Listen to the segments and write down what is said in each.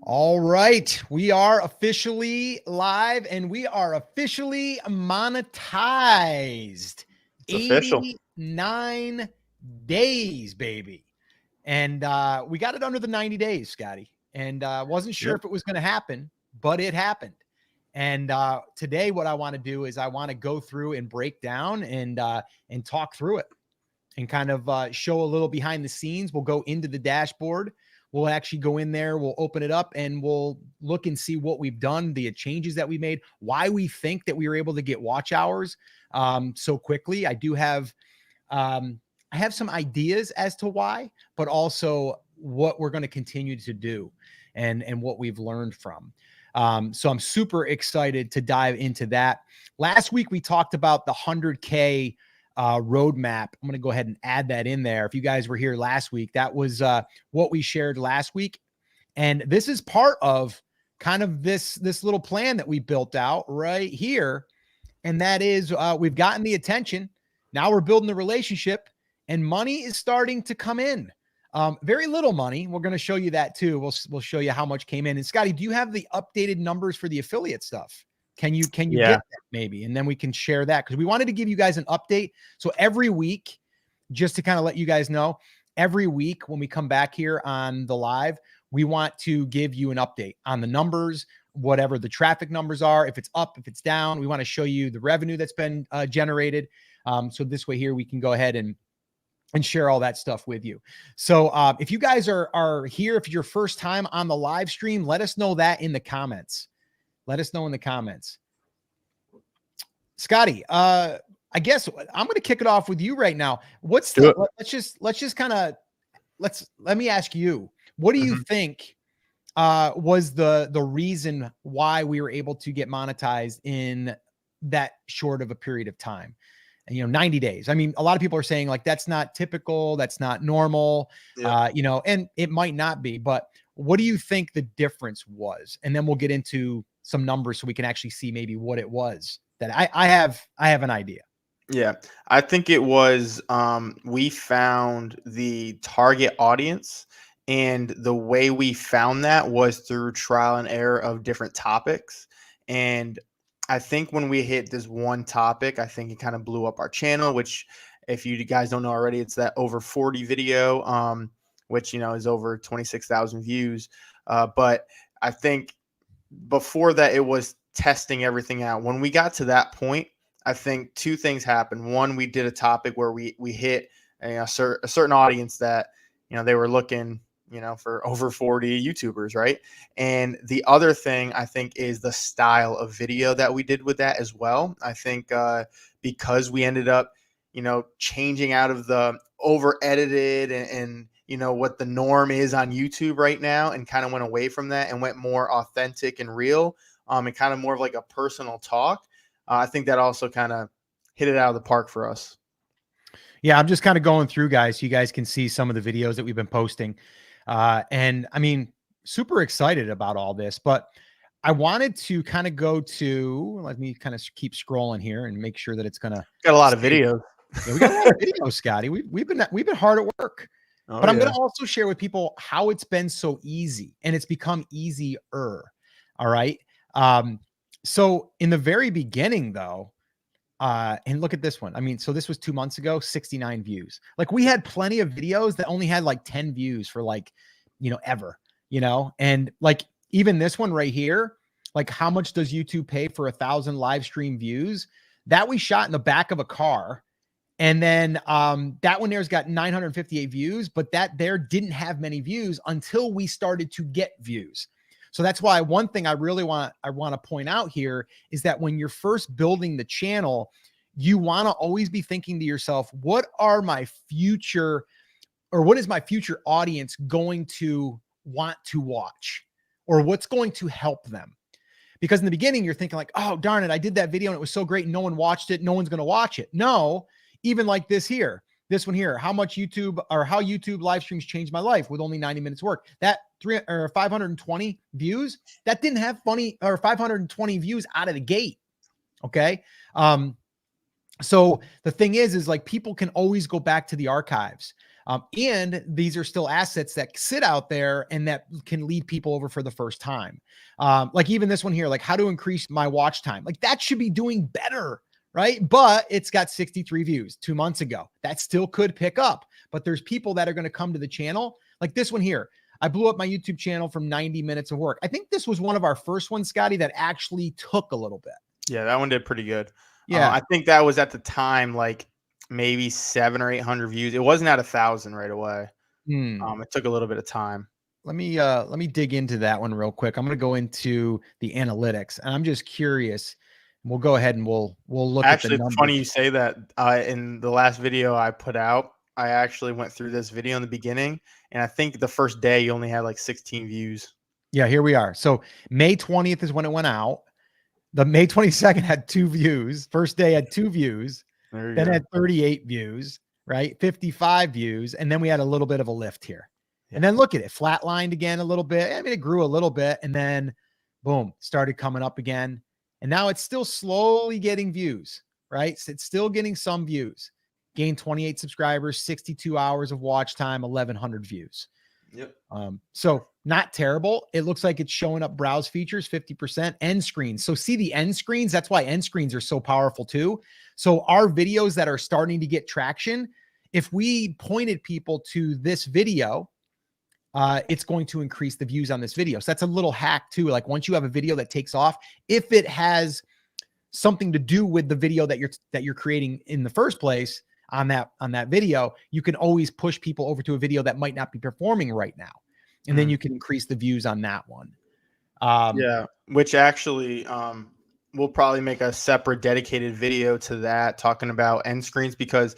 All right, we are officially live and we are officially monetized. It's official. 89 days, baby. And we got it under the 90 days, Scotty. And wasn't sure if it was going to happen, but it happened. And today, what I want to do is I want to go through and break down and talk through it and kind of show a little behind the scenes. We'll go into the dashboard. We'll actually go in there. We'll open it up and we'll look and see what we've done, the changes that we made, why we think that we were able to get watch hours so quickly. I do have, I have some ideas as to why, but also what we're going to continue to do and what we've learned from. So I'm super excited to dive into that. Last week, we talked about the 100K roadmap. I'm going to go ahead and add that in there. If you guys were here last week, that was what we shared last week. And this is part of kind of this little plan that we built out right here. And that is we've gotten the attention. Now we're building the relationship and money is starting to come in. Very little money. We're going to show you that too. We'll show you how much came in. And Scotty, do you have the updated numbers for the affiliate stuff? Can you get that maybe? And then we can share that because we wanted to give you guys an update. So every week, just to kind of let you guys know, every week when we come back here on the live, we want to give you an update on the numbers, whatever the traffic numbers are, if it's up, if it's down. We want to show you the revenue that's been generated. So this way here, we can go ahead and share all that stuff with you. So if you guys are here, if it's your first time on the live stream, let us know that in the comments. Let us know in the comments. Scotty, I guess I'm going to kick it off with you right now. Let's just kind of, let me ask you, what do you think was the reason why we were able to get monetized in that short of a period of time? 90 days. I mean, a lot of people are saying like, that's not typical. That's not normal, and it might not be, but what do you think the difference was? And then we'll get into some numbers so we can actually see maybe what it was that I have an idea. Yeah, I think it was, we found the target audience, and the way we found that was through trial and error of different topics. And I think when we hit this one topic, I think it kind of blew up our channel, which if you guys don't know already, it's that over 40 video, which, is over 26,000 views. But I think before that, it was testing everything out. When we got to that point, I think two things happened. One, we did a topic where we hit a certain audience that, they were looking, for over 40 YouTubers, right? And the other thing I think is the style of video that we did with that as well. I think because we ended up, changing out of the over edited and what the norm is on YouTube right now, and kind of went away from that and went more authentic and real, and kind of more of like a personal talk. I think that also kind of hit it out of the park for us. Yeah, I'm just kind of going through, guys. So you guys can see some of the videos that we've been posting. And I mean, super excited about all this, but I wanted to kind of go to, let me kind of keep scrolling here and make sure that it's going to. Got a lot of videos. Yeah, we got a lot of videos, Scotty. We've been hard at work. But I'm going to also share with people how it's been so easy, and it's become easier. All right. So in the very beginning though, and look at this one. I mean, so this was 2 months ago, 69 views. Like we had plenty of videos that only had like 10 views for like, ever, and like even this one right here, like how much does YouTube pay for 1,000 live stream views? That we shot in the back of a car. And then that one there's got 958 views, but that there didn't have many views until we started to get views. So that's why one thing I want to point out here is that when you're first building the channel, you want to always be thinking to yourself, what is my future audience going to want to watch, or what's going to help them? Because in the beginning, you're thinking like, oh, darn it, I did that video and it was so great. No one watched it. No one's going to watch it. No, even like this one here, how YouTube live streams changed my life with only 90 minutes work. That 520 views, that didn't have 520 views out of the gate. Okay. So the thing is like people can always go back to the archives. And these are still assets that sit out there and that can lead people over for the first time. Like even this one here, like how to increase my watch time. Like that should be doing better, right? But it's got 63 views 2 months ago. That still could pick up, but there's people that are going to come to the channel. Like this one here. I blew up my YouTube channel from 90 minutes of work. I think this was one of our first ones, Scotty, that actually took a little bit. Yeah, that one did pretty good. Yeah. I think that was at the time like maybe 700 or 800 views. It wasn't at 1,000 right away. It took a little bit of time. Let me dig into that one real quick. I'm going to go into the analytics, and I'm just curious. We'll go ahead and we'll look Actually, at the it's numbers. funny you say that. In the last video I put out, I actually went through this video in the beginning, and I think the first day you only had like 16 views. Yeah, here we are. So May 20th is when it went out. The May 22nd had 2 views. First day had 2 views. Then go. had 38 views, right? 55 views. And then we had a little bit of a lift here. Yeah. And then look at it, flatlined again a little bit. I mean, it grew a little bit and then boom, started coming up again. And now it's still slowly getting views, right? So it's still getting some views. Gained 28 subscribers, 62 hours of watch time, 1,100 views. Yep. So not terrible. It looks like it's showing up browse features, 50% end screens. So see the end screens. That's why end screens are so powerful too. So our videos that are starting to get traction, if we pointed people to this video, it's going to increase the views on this video. So that's a little hack too. Like once you have a video that takes off, if it has something to do with the video that you're creating in the first place on that video, you can always push people over to a video that might not be performing right now. And then you can increase the views on that one. Yeah, which actually we'll probably make a separate dedicated video to that, talking about end screens, because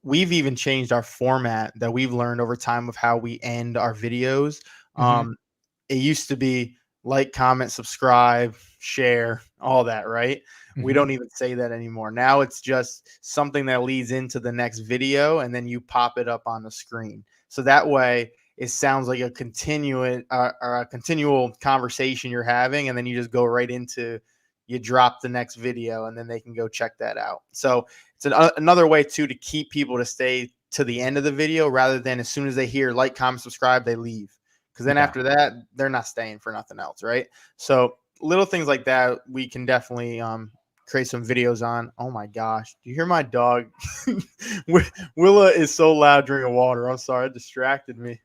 we've even changed our format that we've learned over time of how we end our videos. It used to be like, comment, subscribe, share, all that, right? We don't even say that anymore. Now it's just something that leads into the next video, and then you pop it up on the screen. So that way it sounds like a continual conversation you're having, and then you just go right into, you drop the next video, and then they can go check that out. So it's another way too to keep people to stay to the end of the video, rather than as soon as they hear like, comment, subscribe, they leave. Because then after that, they're not staying for nothing else, right? So little things like that, we can definitely create some videos on. Oh my gosh, do you hear my dog? Willa is so loud drinking water. I'm sorry, it distracted me.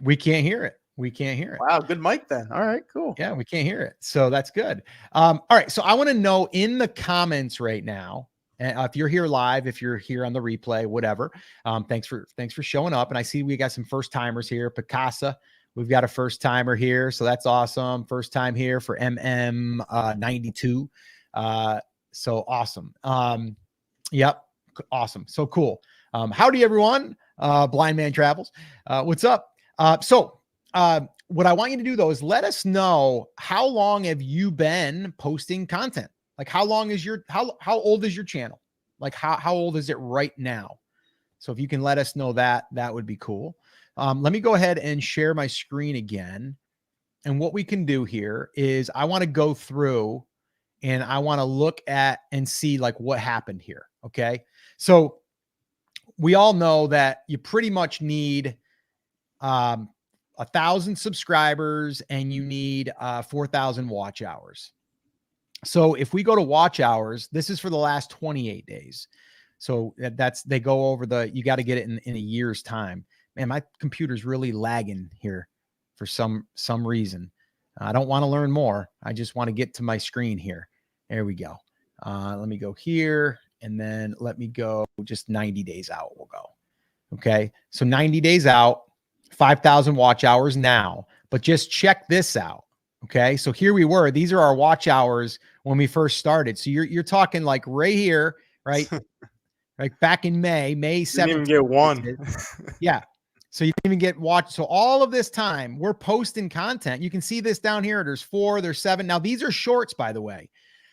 We can't hear it. We can't hear it. Wow, good mic then. All right, cool. Yeah, we can't hear it. So that's good. All right. So I want to know in the comments right now, if you're here live, if you're here on the replay, whatever. Thanks for showing up. And I see we got some first timers here. Picasa, we've got a first timer here, so that's awesome. First time here for MM92. So awesome. Yep. Awesome. So cool. Howdy everyone. Blind Man Travels. What's up? What I want you to do though is let us know, how long have you been posting content? Like how long is how old is your channel? Like how old is it right now? So if you can let us know that would be cool. Let me go ahead and share my screen again. And what we can do here is I want to go through and I want to look at and see like what happened here. Okay. So we all know that you pretty much need 1,000 subscribers and you need 4,000 watch hours. So if we go to watch hours, this is for the last 28 days. So they go over you got to get it in a year's time. Man, my computer's really lagging here for some reason. I don't want to learn more. I just want to get to my screen here. There we go. Let me go here and then let me go just 90 days out. We'll go. Okay. So 90 days out, 5,000 watch hours now, but just check this out. Okay. So here we were, these are our watch hours when we first started. So you're talking like right here, right? Like back in May 7th. Didn't even get one. Yeah. So you didn't even get watched. So all of this time we're posting content. You can see this down here. There's 4, there's 7. Now these are shorts, by the way.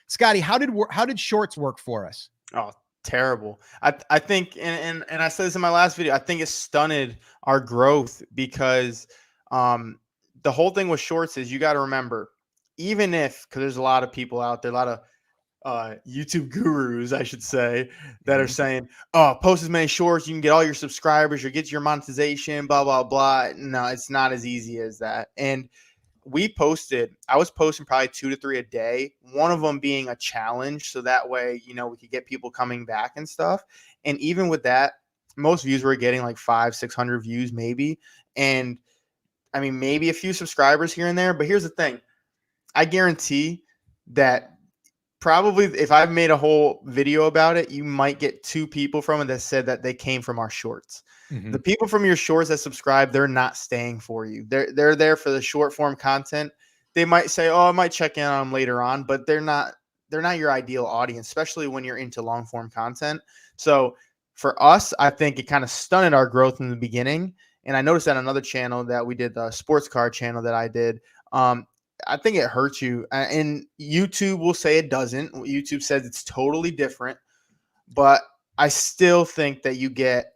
Scotty, how did shorts work for us? Oh, terrible. I think, and I said this in my last video, I think it stunted our growth because the whole thing with shorts is, you got to remember, even if, because there's a lot of people out there, a lot of YouTube gurus, I should say, that are saying, "Oh, post as many shorts, you can get all your subscribers, or get your monetization." Blah blah blah. No, it's not as easy as that. And I was posting probably 2 to 3 a day. One of them being a challenge, so that way we could get people coming back and stuff. And even with that, most views were getting like 500-600 views maybe, and I mean maybe a few subscribers here and there. But here's the thing: I guarantee that probably if I've made a whole video about it, you might get 2 people from it that said that they came from our shorts. Mm-hmm. The people from your shorts that subscribe, they're not staying for you. They're there for the short form content. They might say, "Oh, I might check in on them later on," but they're not your ideal audience, especially when you're into long form content. So for us, I think it kind of stunted our growth in the beginning. And I noticed that another channel that we did, the sports car channel that I did, I think it hurts you. And YouTube will say it doesn't. YouTube says it's totally different. But I still think that you get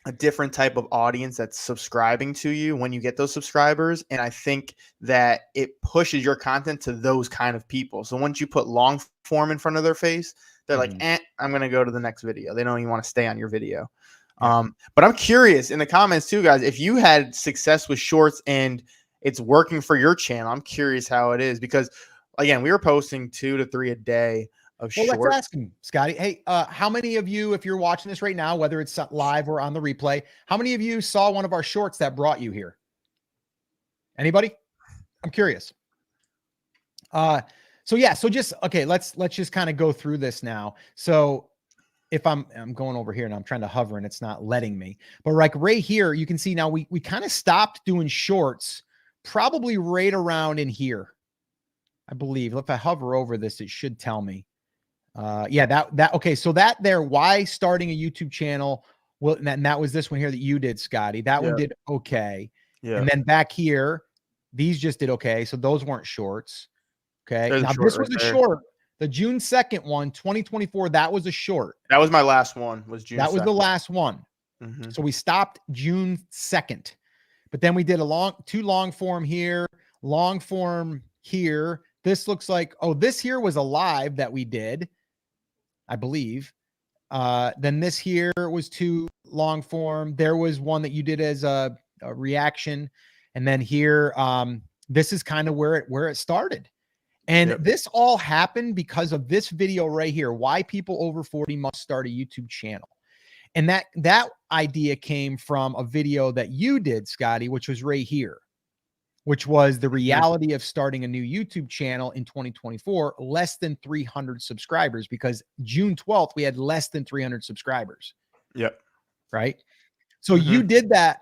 a different type of audience that's subscribing to you when you get those subscribers. And I think that it pushes your content to those kind of people. So once you put long form in front of their face, they're like, I'm going to go to the next video. They don't even want to stay on your video. Yeah. But I'm curious in the comments too, guys, if you had success with shorts and it's working for your channel. I'm curious how it is because, again, we were posting 2 to 3 a day of shorts. Let's ask him, Scotty. Hey, how many of you, if you're watching this right now, whether it's live or on the replay, how many of you saw one of our shorts that brought you here? Anybody? I'm curious. So just okay. Let's just kind of go through this now. So if I'm going over here and I'm trying to hover and it's not letting me, but like right here, you can see now we kind of stopped doing shorts. Probably right around in here, I believe. If I hover over this, it should tell me. Okay. So that there, why starting a YouTube channel? Well, and that was this one here that you did, Scotty. That one did okay. Yeah. And then back here, these just did okay. So those weren't shorts. Okay. Now this was a short. The June 2nd one, 2024, that was a short. That was my last one. Was June 2nd. That was the last one. Mm-hmm. So we stopped June 2nd. But then we did two long form here, long form here. This looks like, this here was a live that we did, I believe. Then this here was 2 long form. There was one that you did as a reaction. And then here, this is kind of where it started. And this all happened because of this video right here, why people over 40 must start a YouTube channel. And that idea came from a video that you did, Scotty, which was right here, which was the reality of starting a new YouTube channel in 2024, less than 300 subscribers, because June 12th, we had less than 300 subscribers. Yep. Right. So you did that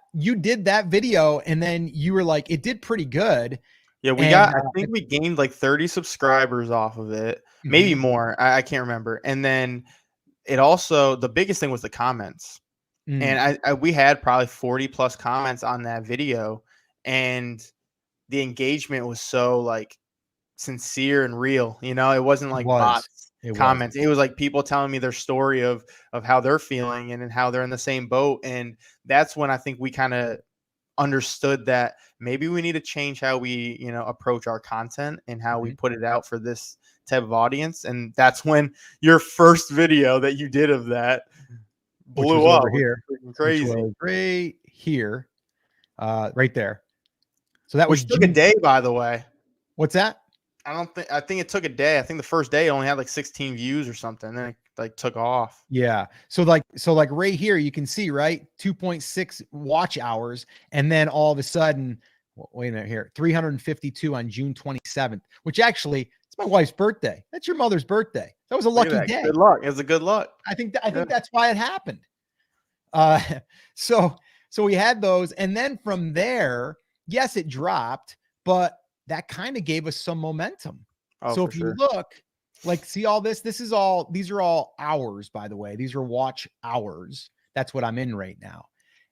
video and then you were like, it did pretty good. Yeah, I think we gained like 30 subscribers off of it, maybe more. I can't remember. And then it also, the biggest thing was the comments. And we had probably 40 plus comments on that video. And the engagement was so like sincere and real. It wasn't like bots comments. It was like people telling me their story of how they're feeling and how they're in the same boat. And that's when I think we kind of understood that maybe we need to change how we approach our content and how we put it out for this type of audience. And that's when your first video that you did of that blew up. Here, crazy, right here, right there. So that was took a day, by the way. What's that? I think it took a day. I think the first day only had like 16 views or something. Then it like took off. Yeah. So like right here, you can see, right? 2.6 watch hours. And then all of a sudden, wait a minute here, 352 on June 27th, which actually it's my wife's birthday. That's your mother's birthday. That was a lucky day. Good luck. It was a good luck. I think that's why it happened. So we had those. And then from there, yes, it dropped, but that kind of gave us some momentum. So if you look, like, see all this, these are all hours, by the way. These are watch hours. That's what I'm in right now.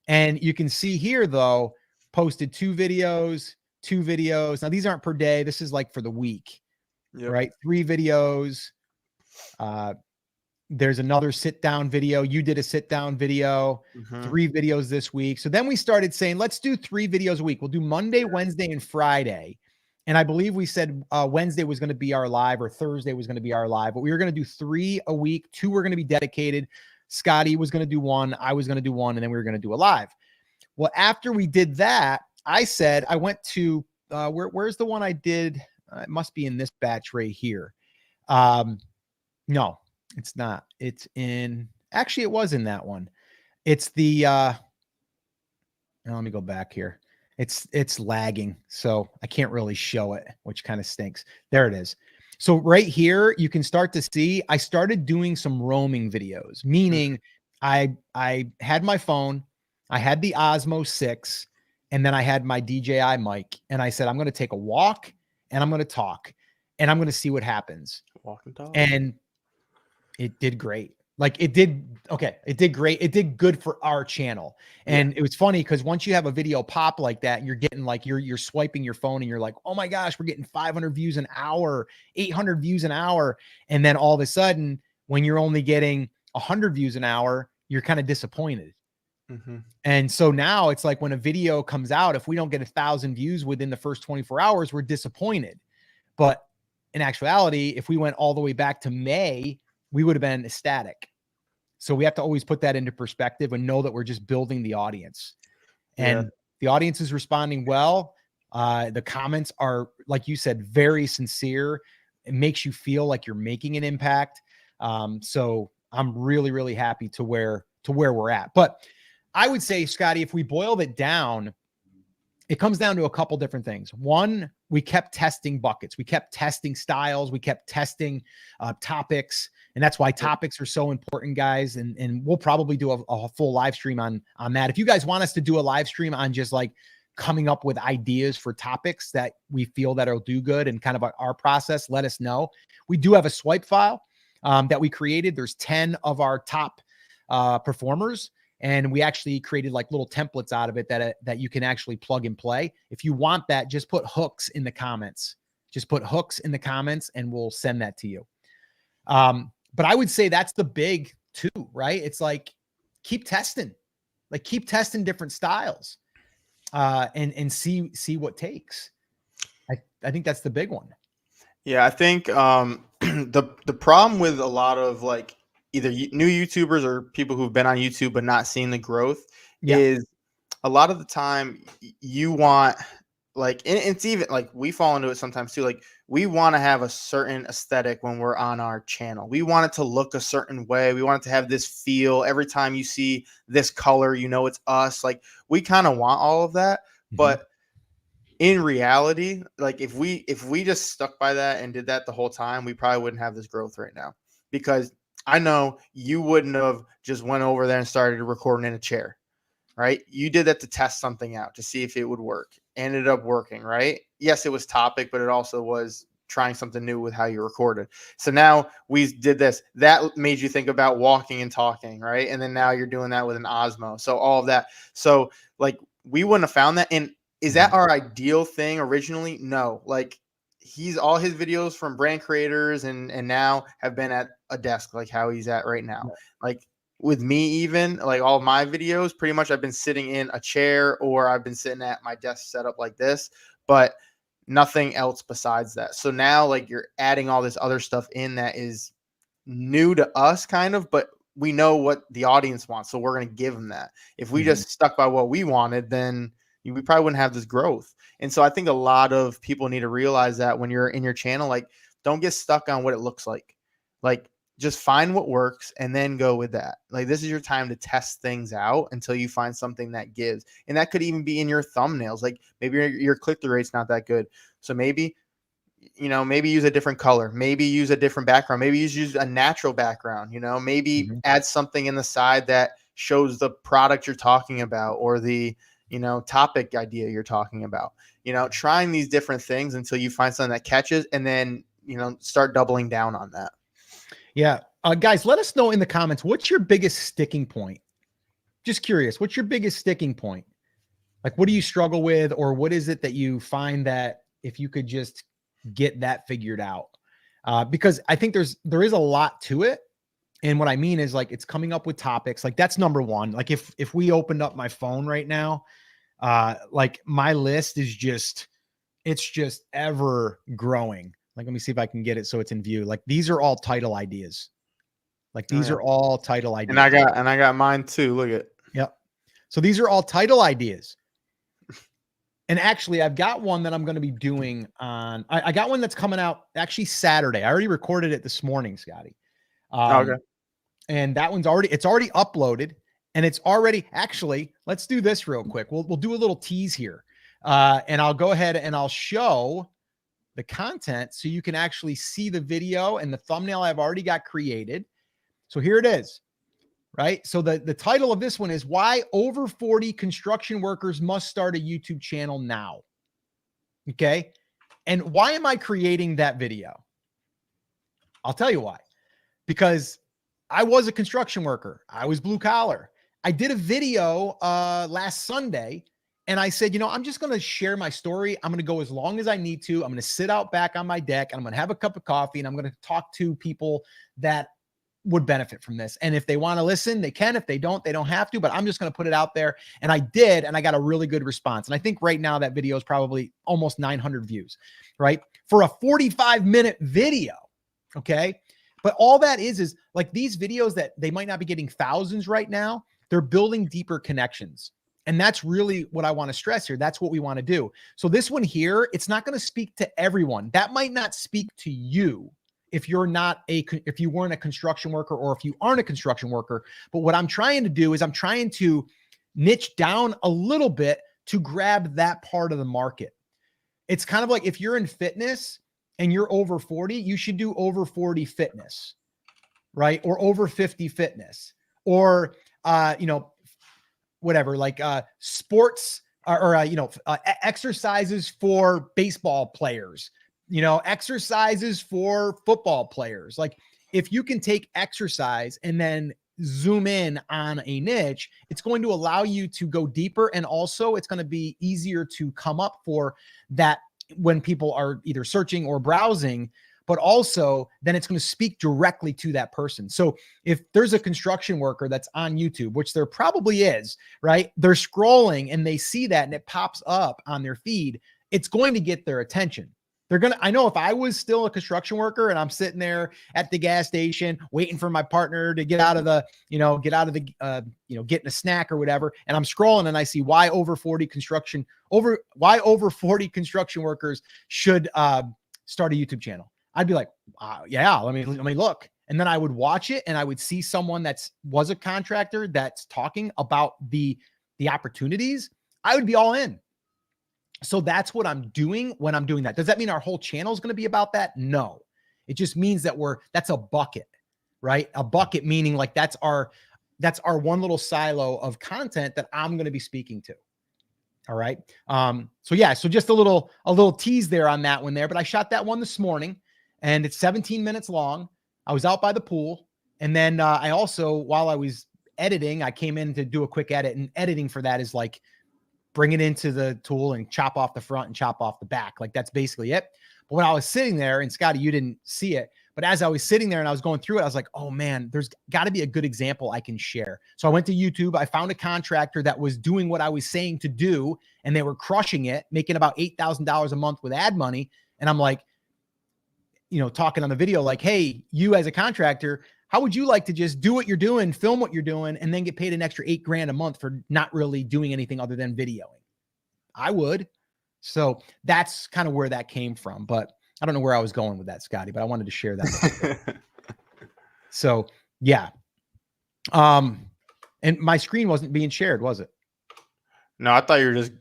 And you can see here, though, posted 2 videos. Now, these aren't per day. This is like for the week, right? 3 videos. There's another sit down video. You did a sit down video, 3 videos this week. So then we started saying, let's do 3 videos a week. We'll do Monday, Wednesday, and Friday. And I believe we said Wednesday was going to be our live, or Thursday was going to be our live, but we were going to do 3 a week. 2 were going to be dedicated. Scotty was going to do 1. I was going to do 1. And then we were going to do a live. Well, after we did that, I said, I went to, where's the one I did? It must be in this batch right here. No, it's not. It's in, actually it was in that one. It's the, let me go back here. It's lagging, so I can't really show it, which kind of stinks. There it is. So right here, you can start to see, I started doing some roaming videos, meaning I had my phone, I had the Osmo 6, and then I had my DJI mic, and I said, I'm going to take a walk, and I'm going to talk, and I'm going to see what happens. Walk and talk. And it did great. Like it did. Okay. It did great. It did good for our channel. And it was funny because once you have a video pop like that, you're getting like, you're swiping your phone and you're like, oh my gosh, we're getting 500 views an hour, 800 views an hour. And then all of a sudden, when you're only getting 100 views an hour, you're kind of disappointed. And so now it's like when a video comes out, if we don't get 1,000 views within the first 24 hours, we're disappointed. But in actuality, if we went all the way back to May, we would have been ecstatic. So we have to always put that into perspective and know that we're just building the audience. And the audience is responding well. The comments are, like you said, very sincere. It makes you feel like you're making an impact. So I'm really, really happy to where we're at. But I would say, Scotty, if we boiled it down, it comes down to a couple different things. One, we kept testing buckets. We kept testing styles. We kept testing topics. And that's why topics are so important, guys. And we'll probably do a full live stream on that. If you guys want us to do a live stream on just like coming up with ideas for topics that we feel that will do good and kind of our process, let us know. We do have a swipe file that we created. There's 10 of our top performers. And we actually created like little templates out of it that you can actually plug and play. If you want that, just put hooks in the comments. Just put hooks in the comments and we'll send that to you. But I would say that's the big 2, right? It's like, keep testing, different styles, and see what takes. I think that's the big one. Yeah. I think, the problem with a lot of like either new YouTubers or people who've been on YouTube, but not seeing the growth is a lot of the time you want, like, and it's even like we fall into it sometimes too. Like we want to have a certain aesthetic when we're on our channel. We want it to look a certain way. We want it to have this feel. Every time you see this color, you know, it's us. Like we kind of want all of that. But in reality, like if we just stuck by that and did that the whole time, we probably wouldn't have this growth right now, because I know you wouldn't have just went over there and started recording in a chair, right? You did that to test something out to see if it would work. Ended up working, right? Yes, it was topic, but it also was trying something new with how you recorded. So now we did this. That made you think about walking and talking, right? And then now you're doing that with an Osmo. So all of that. So like we wouldn't have found that. And is that our ideal thing originally? No. Like all his videos from brand creators and now have been at a desk like how he's at right now. Like with me, even like all of my videos, pretty much I've been sitting in a chair or I've been sitting at my desk set up like this, but nothing else besides that. So now like you're adding all this other stuff in that is new to us kind of, but we know what the audience wants. So we're going to give them that. If we just stuck by what we wanted, then we probably wouldn't have this growth. And so I think a lot of people need to realize that when you're in your channel, like don't get stuck on what it looks like. Like just find what works and then go with that. Like this is your time to test things out until you find something that gives. And that could even be in your thumbnails. Like maybe your click-through rate's not that good. So maybe, maybe use a different color, maybe use a different background, maybe use a natural background, maybe add something in the side that shows the product you're talking about or the, topic idea you're talking about, trying these different things until you find something that catches and then, start doubling down on that. Yeah. Guys, let us know in the comments, what's your biggest sticking point? Just curious. What's your biggest sticking point? Like, what do you struggle with? Or what is it that you find that if you could just get that figured out? Because I think there is a lot to it. And what I mean is like, it's coming up with topics. Like that's number one. Like if we opened up my phone right now, like my list is just it's just ever growing. Like, let me see if I can get it so it's in view. Like, these are all title ideas. Like, Oh, these yeah. are all title ideas. And I got mine too. Look at. Yep. So these are all title ideas. And actually, I've got one that I'm going to be doing on. I got one that's coming out actually Saturday. I already recorded it this morning, Scotty. Okay. And that one's already uploaded, and it's already actually. Let's do this real quick. We'll do a little tease here, and I'll go ahead and I'll show the content so you can actually see the video and the thumbnail I've already got created. So here it is. Right. So the title of this one is Why Over 40 Construction Workers Must Start a YouTube Channel Now. Okay. And why am I creating that video? I'll tell you why. Because I was a construction worker. I was blue collar. I did a video last Sunday, and I said, I'm just going to share my story. I'm going to go as long as I need to. I'm going to sit out back on my deck, and I'm going to have a cup of coffee, and I'm going to talk to people that would benefit from this. And if they want to listen, they can. If they don't have to, but I'm just going to put it out there. And I did, and I got a really good response. And I think right now that video is probably almost 900 views, right? For a 45-minute video. Okay. But all that is like these videos that they might not be getting thousands right now. They're building deeper connections. And that's really what I want to stress here. That's what we want to do. So this one here, it's not going to speak to everyone. That might not speak to you if you weren't a construction worker, or if you aren't a construction worker. But what I'm trying to do is I'm trying to niche down a little bit to grab that part of the market. It's kind of like if you're in fitness and you're over 40, you should do over 40 fitness, right? Or over 50 fitness, or, whatever, like sports or exercises for baseball players, exercises for football players. Like, if you can take exercise and then zoom in on a niche, it's going to allow you to go deeper. And also it's going to be easier to come up for that when people are either searching or browsing, but also then it's going to speak directly to that person. So if there's a construction worker that's on YouTube, which there probably is, right? They're scrolling and they see that and it pops up on their feed, it's going to get their attention. I know if I was still a construction worker and I'm sitting there at the gas station waiting for my partner to get out of the, getting a snack or whatever, and I'm scrolling and I see why over 40 construction workers should start a YouTube channel. I'd be like, yeah, let me look. And then I would watch it and I would see someone was a contractor that's talking about the opportunities. I would be all in. So that's what I'm doing when I'm doing that. Does that mean our whole channel is going to be about that? No. It just means that that's a bucket, right? A bucket meaning like that's our one little silo of content that I'm going to be speaking to. All right. So just a little tease there on that one there, but I shot that one this morning and it's 17 minutes long. I was out by the pool. And then I also, while I was editing, I came in to do a quick edit, and editing for that is like, bring it into the tool and chop off the front and chop off the back. Like, that's basically it. But when I was sitting there, and Scotty, you didn't see it, but as I was sitting there and I was going through it, I was like, oh man, there's got to be a good example I can share. So I went to YouTube. I found a contractor that was doing what I was saying to do, and they were crushing it, making about $8,000 a month with ad money. And I'm like, talking on the video, like, hey, you as a contractor, how would you like to just do what you're doing, film what you're doing, and then get paid an extra $8,000 a month for not really doing anything other than videoing? I would. So that's kind of where that came from. But I don't know where I was going with that, Scotty, but I wanted to share that. So yeah. And my screen wasn't being shared, was it? No, I thought you were just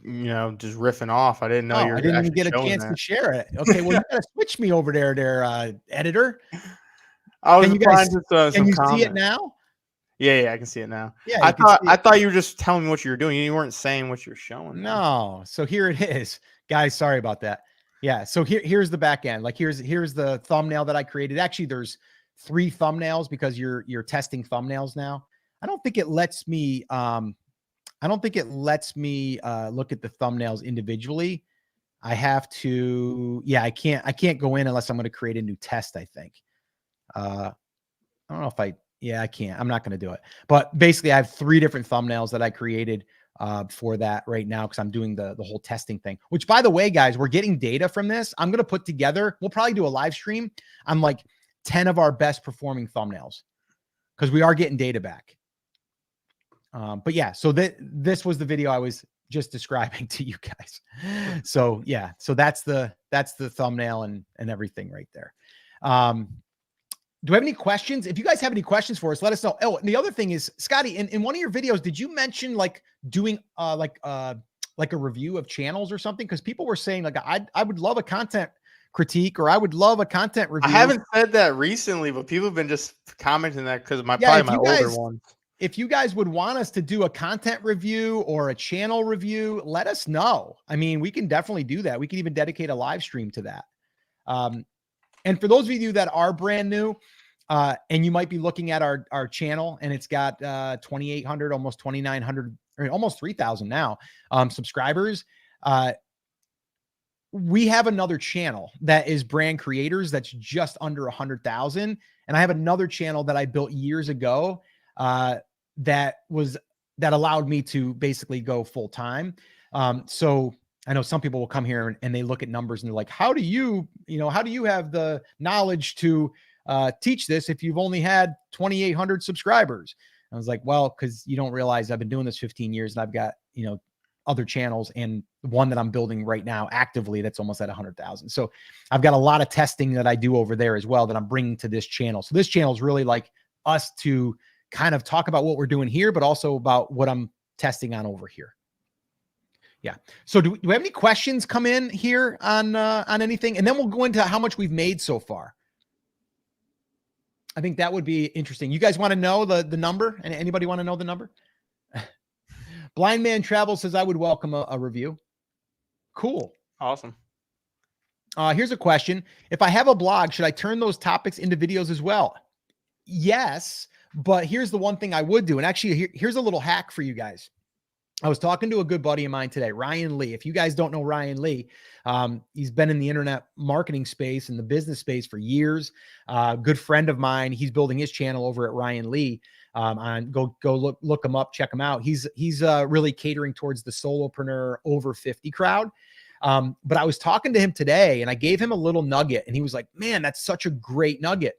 riffing off. I didn't know you were. I didn't even get a chance to share it. Okay, well, you gotta switch me over there, editor. I was can you see it now? Yeah, I can see it now. Yeah, I thought you were just telling me what you were doing. You weren't saying what you're showing. No. So here it is, guys. Sorry about that. Yeah. So here's the back end. Like here's the thumbnail that I created. Actually, there's 3 thumbnails because you're testing thumbnails now. I don't think it lets me. Look at the thumbnails individually. I have to. Yeah, I can't go in unless I'm going to create a new test, I think. I don't know if I can't. I'm not going to do it. But basically, I have 3 different thumbnails that I created for that right now, because I'm doing the whole testing thing, which, by the way, guys, we're getting data from this. I'm going to put together, we'll probably do a live stream on like 10 of our best performing thumbnails, because we are getting data back. But yeah, so this was the video I was just describing to you guys. So yeah, so that's the thumbnail and everything right there. Do we have any questions? If you guys have any questions for us, let us know. Oh, and the other thing is, Scotty, in one of your videos, did you mention like doing like a review of channels or something? Because people were saying like, I would love a content critique, or I would love a content review. I haven't said that recently, but people have been just commenting that because probably my older ones. If you guys would want us to do a content review or a channel review, let us know. I mean, we can definitely do that. We can even dedicate a live stream to that. And for those of you that are brand new, and you might be looking at our channel, and it's got 2,800, almost 2,900, or almost 3,000 now subscribers. We have another channel that is brand creators that's just under 100,000. And I have another channel that I built years ago that allowed me to basically go full time. So I know some people will come here and they look at numbers and they're like, how do you have the knowledge to teach this if you've only had 2,800 subscribers? I was like, well, because you don't realize I've been doing this 15 years and I've got, other channels, and one that I'm building right now actively that's almost at 100,000. So I've got a lot of testing that I do over there as well that I'm bringing to this channel. So this channel is really like us to kind of talk about what we're doing here, but also about what I'm testing on over here. Yeah. So do we have any questions come in here on anything? And then we'll go into how much we've made so far. I think that would be interesting. You guys want to know the number? And anybody want to know the number? Blind Man Travel says, I would welcome a review. Cool. Awesome. Here's a question. If I have a blog, should I turn those topics into videos as well? Yes, but here's the one thing I would do. And actually, here's a little hack for you guys. I was talking to a good buddy of mine today, Ryan Lee. If you guys don't know Ryan Lee, he's been in the internet marketing space and the business space for years. Good friend of mine. He's building his channel over at Ryan Lee. Go look him up, check him out. He's really catering towards the solopreneur over 50 crowd. But I was talking to him today and I gave him a little nugget and he was like, man, that's such a great nugget.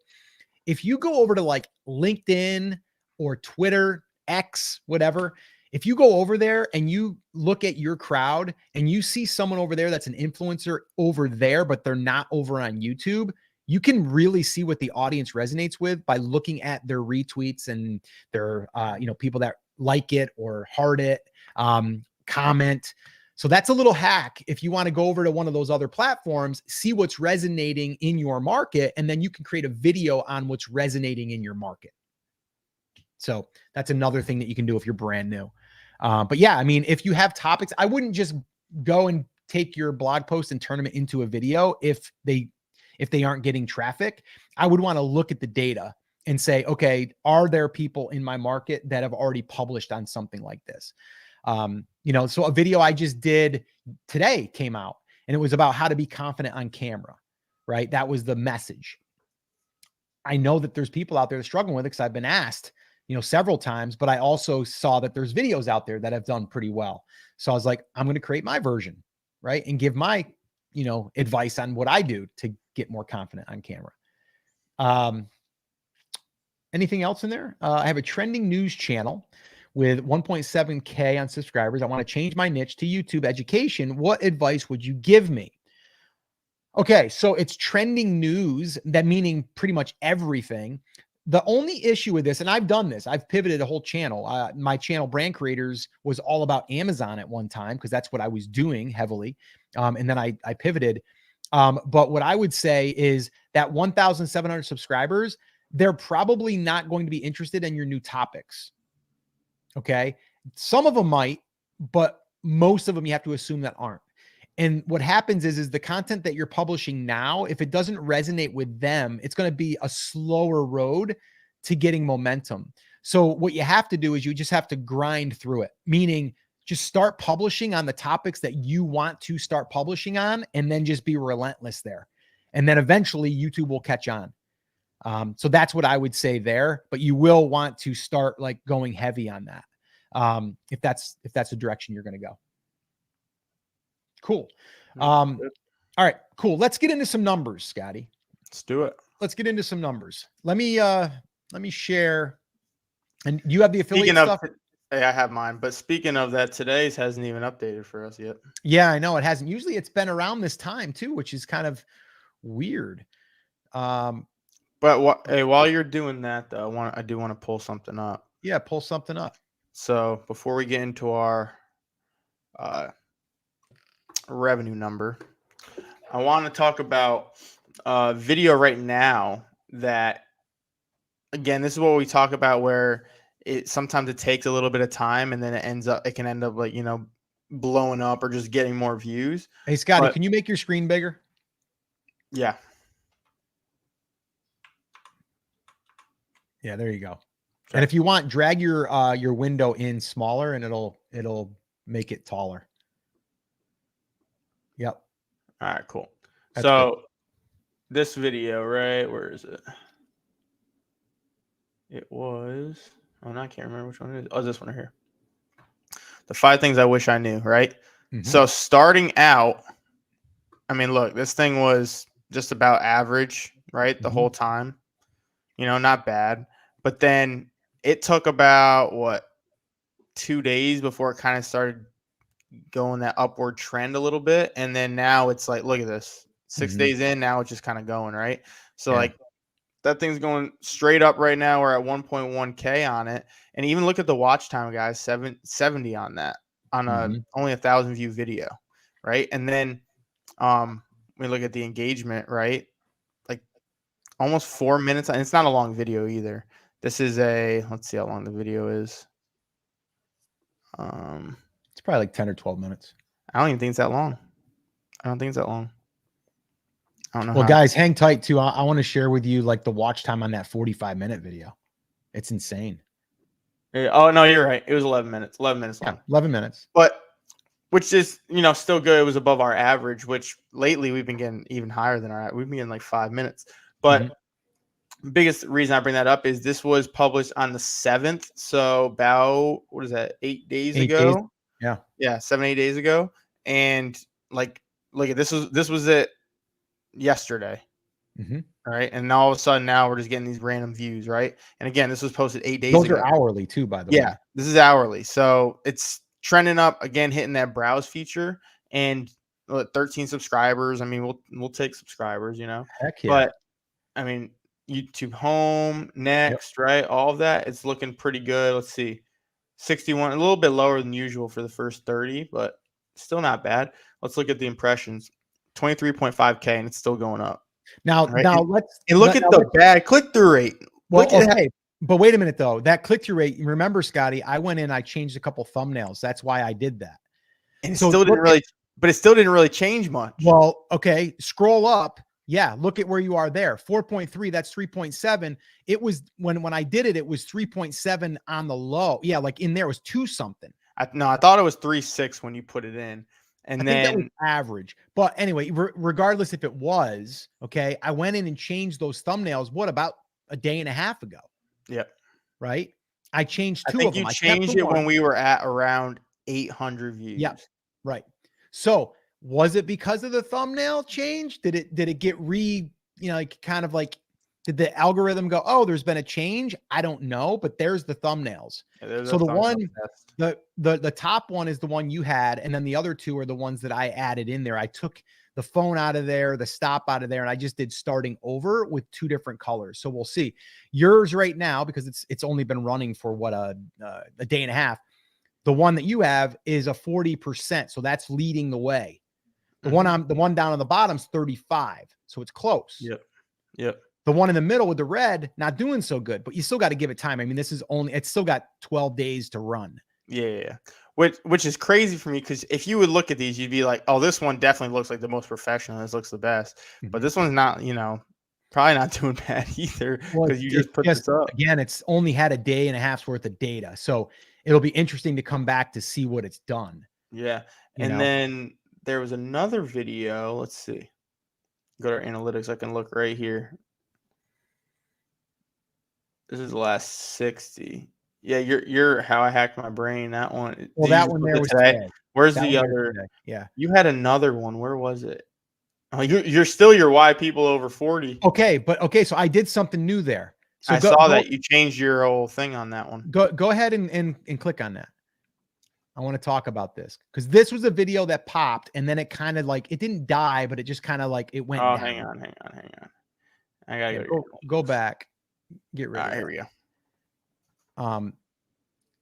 If you go over to like LinkedIn or Twitter, X, whatever, if you go over there and you look at your crowd and you see someone over there that's an influencer over there, but they're not over on YouTube, you can really see what the audience resonates with by looking at their retweets and their, people that like it or heart it, comment. So that's a little hack. If you want to go over to one of those other platforms, see what's resonating in your market, and then you can create a video on what's resonating in your market. So that's another thing that you can do if you're brand new. But yeah, I mean, if you have topics, I wouldn't just go and take your blog post and turn them into a video if they aren't getting traffic. I would want to look at the data and say, okay, are there people in my market that have already published on something like this? So a video I just did today came out and it was about how to be confident on camera, right? That was the message. I know that there's people out there that are struggling with it because I've been asked, several times, but I also saw that there's videos out there that have done pretty well. So I was like, I'm going to create my version, right? And give my, advice on what I do to get more confident on camera. Anything else in there? I have a trending news channel with 1.7K on subscribers. I want to change my niche to YouTube education. What advice would you give me? Okay, so it's trending news, that meaning pretty much everything. The only issue with this, and I've done this, I've pivoted a whole channel. My channel, Brand Creators, was all about Amazon at one time because that's what I was doing heavily. And then I pivoted. But what I would say is that 1,700 subscribers, they're probably not going to be interested in your new topics. Okay. Some of them might, but most of them you have to assume that aren't. And what happens is the content that you're publishing now, if it doesn't resonate with them, it's going to be a slower road to getting momentum. So what you have to do is you just have to grind through it, meaning just start publishing on the topics that you want to start publishing on, and then just be relentless there. And then eventually YouTube will catch on. So that's what I would say there, but you will want to start like going heavy on that. if that's the direction you're going to go. Cool. Yeah, All right, cool. Let's get into some numbers, Scotty. let's do it. Let's get into some numbers. Let me share. And you have the affiliate Speaking of, stuff? hey, I have mine. But speaking of that, today's hasn't even updated for us yet. Yeah, I know it hasn't. Usually it's been around this time too, which is kind of weird. But hey, while you're doing that, though, I do want to pull something up. Yeah, pull something up. So before we get into our revenue number, I want to talk about video right now that, again, this is what we talk about where sometimes it takes a little bit of time and then it can end up like, blowing up or just getting more views. Hey, Scotty, can you make your screen bigger? Yeah. Yeah, there you go. Okay. And if you want, drag your window in smaller and it'll make it taller. Yep. All right, cool. That's so good. This video, right? Where is it? It was, I can't remember which one it is. Oh, this one right here. The 5 things I wish I knew, right? Mm-hmm. So starting out, I mean, look, this thing was just about average, right? The whole time, not bad. But then it took about 2 days before it kind of started going that upward trend a little bit. And then now it's like, look at this, 6 days in, now it's just kind of going, right? So like that thing's going straight up right now. We're at 1.1K on it. And even look at the watch time, guys, 770 on that, on only 1,000 view video, right? And then we look at the engagement, right? Like almost 4 minutes. And it's not a long video either. This is let's see how long the video is. It's probably like 10 or 12 minutes. I don't even think it's that long. I don't think it's that long. I don't know. Well, guys, hang tight too. I want to share with you like the watch time on that 45-minute video. It's insane. Oh no, you're right. It was 11 minutes. 11 minutes long. 11 minutes. But which is, still good. It was above our average, which lately we've been getting even higher than we've been getting like 5 minutes. But biggest reason I bring that up is this was published on the 7th. So about, 8 days ago? Days. Yeah. Yeah. 7-8 days ago. And like, look at this was it yesterday. All right. And all of a sudden now we're just getting these random views. Right. And again, this was posted 8 days ago. Those are hourly too, by the way. Yeah. This is hourly. So it's trending up again, hitting that browse feature, and 13 subscribers. I mean, we'll take subscribers, Heck yeah. But I mean, YouTube home next, right? All of that, it's looking pretty good. Let's see, 61, a little bit lower than usual for the first 30, but still not bad. Let's look at the impressions, 23.5K, and it's still going up. Now, right? let's look at the bad click-through rate. Well, okay. But wait a minute though. That click-through rate, remember, Scotty, I went in, I changed a couple thumbnails. That's why I did that. And it still didn't really change much. Well, okay. Scroll up. Yeah. Look at where you are there. 4.3. That's 3.7. It was when I did it, it was 3.7 on the low. Yeah. Like in there was 2 something. I thought it was 3.6 when you put it in. And I then think that was average. But anyway, regardless if it was, okay, I went in and changed those thumbnails. What, about a day and a half ago? Yep. Right. I changed 2 of them. You changed it when we were at around 800 views. Yeah. Right. So was it because of the thumbnail change? Did it get kind of like, did the algorithm go, oh, there's been a change? I don't know, but there's the thumbnails. Yeah, so the one, the top one is the one you had. And then the other 2 are the ones that I added in there. I took the phone out of there, the stop out of there, and I just did starting over with 2 different colors. So we'll see yours right now, because it's only been running for a day and a half. The one that you have is a 40%. So that's leading the way. The one down on the bottom is 35. So it's close. Yep. The one in the middle with the red, not doing so good, but you still got to give it time. I mean, it's still got 12 days to run. Yeah. Which is crazy for me, because if you would look at these, you'd be like, oh, this one definitely looks like the most professional. This looks the best. But this one's not, probably not doing bad either, because you just put this up. Again, it's only had a day and a half's worth of data. So it'll be interesting to come back to see what it's done. Yeah. Then there was another video. Let's see. Go to our analytics. I can look right here. This is the last 60. Yeah, you're how I hacked my brain. That one. Well, Did you that just one put there it was today? today. Where's That the one there was other? today. Yeah. You had another one. Where was it? Oh, you're still your why people over 40. Okay, but okay, so I did something new there. So I saw that you changed your whole thing on that one. go ahead and click on that. I want to talk about this because this was a video that popped and then it kind of like it didn't die, but it just kind of like it went Oh, down. hang on. I gotta Yeah, go. go back, get rid All of right, that. here we go.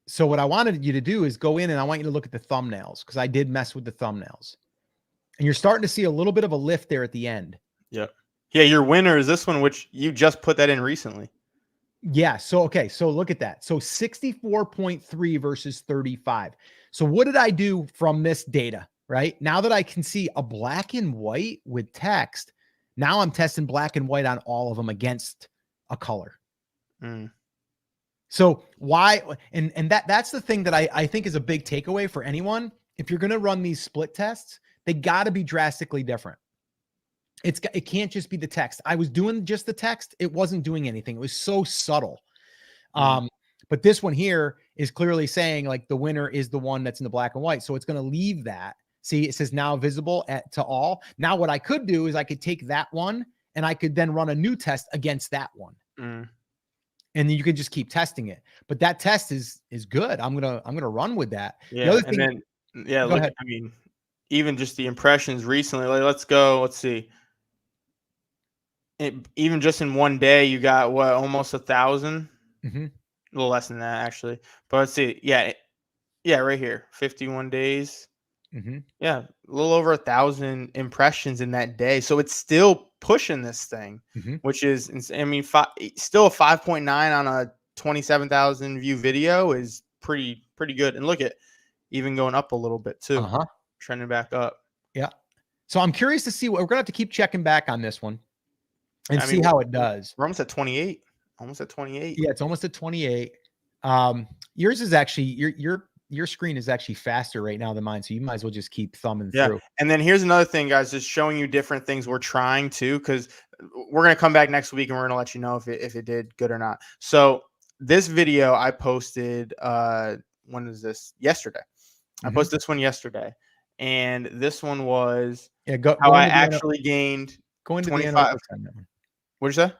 So what I wanted you to do is go in and I want you to look at the thumbnails because I did mess with the thumbnails. And you're starting to see a little bit of a lift there at the end. Yep. Yeah, your winner is this one, which you just put that in recently. Yeah. So, okay. So look at that. So 64.3 versus 35. So what did I do from this data, right? Now that I can see a black and white with text, now I'm testing black and white on all of them against a color. Mm. So why, and that's the thing that I think is a big takeaway for anyone. If you're going to run these split tests, they got to be drastically different. It can't just be the text. I was doing just the text. It wasn't doing anything. It was so subtle. But this one here is clearly saying like the winner is the one that's in the black and white. So it's going to leave that. See, it says now visible to all. Now what I could do is I could take that one and I could then run a new test against that one. And then you can just keep testing it. But that test is good. I'm gonna run with that. Yeah, The other thing, and then yeah, go look, ahead. I mean, even just the impressions recently. Like, let's go. Let's see. Even just in one day, you got what, almost 1,000. Mm-hmm. A little less than that, actually. But let's see. Yeah, right here, 51 days. Mm-hmm. Yeah, a little over 1,000 impressions in that day. So it's still pushing this thing, Mm-hmm. which is, I mean, still a 5.9 on a 27,000 view video is pretty good. And look at even going up a little bit too, trending back up. Yeah. So I'm curious to see what we're gonna have to keep checking back on this one and see how it does. We're almost at 28. Almost at 28. Yeah, it's almost at 28. Yours is actually your screen is actually faster right now than mine, so you might as well just keep thumbing through. And then here's another thing, guys, just showing you different things we're trying to, because we're gonna come back next week and we're gonna let you know if it did good or not. So this video I posted when is this? Yesterday. I posted this one yesterday, and this one was how I actually gained 25. Analytics on that one. What'd you say?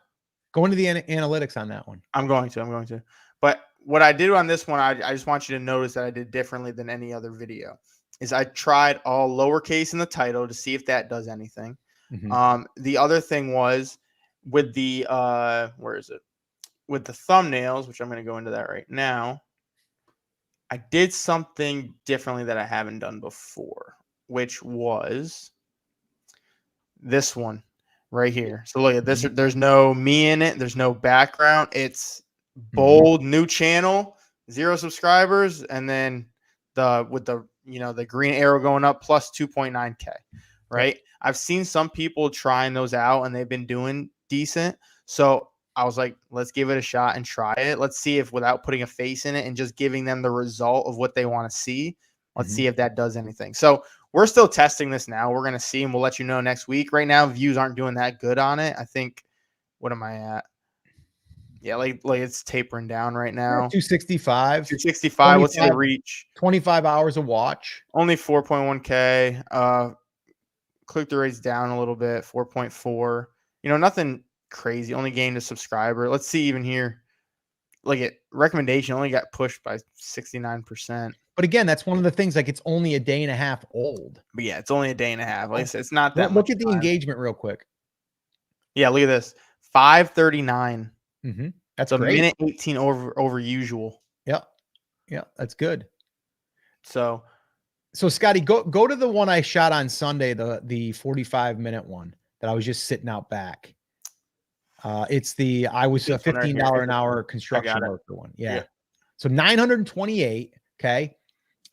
Go into the analytics on that one. I'm going to. But what I did on this one, I just want you to notice that I did differently than any other video. Is I tried all lowercase in the title to see if that does anything. The other thing was with the where is it? With the thumbnails, which I'm going to go into that right now. I did something differently that I haven't done before, which was this one right here. So look at this. There's no me in it. There's no background. It's bold, new channel, 0 subscribers, and then with the green arrow going up plus 2.9K, right? Yep. I've seen some people trying those out and they've been doing decent. So I was like, let's give it a shot and try it. Let's see if, without putting a face in it and just giving them the result of what they want to see, let's see if that does anything. So we're still testing this now. We're going to see, and we'll let you know next week. Right now, views aren't doing that good on it. I think, what am I at? Yeah, like it's tapering down right now. 265. 265. What's the reach? 25 hours of watch. Only 4.1K. Click-through rate's down a little bit, 4.4. Nothing crazy. Only gained a subscriber. Let's see even here. Like, recommendation only got pushed by 69%. But again, that's one of the things, like, it's only a day and a half old. But yeah, it's only a day and a half. Like I said, it's not that much. Look at the engagement real quick. Yeah, look at this. 539. That's a great. minute 18 over usual. Yeah, that's good. So Scotty, go to the one I shot on Sunday, the 45-minute one that I was just sitting out back. It's I was a $15 an hour construction worker one. Yeah. So 928. Okay.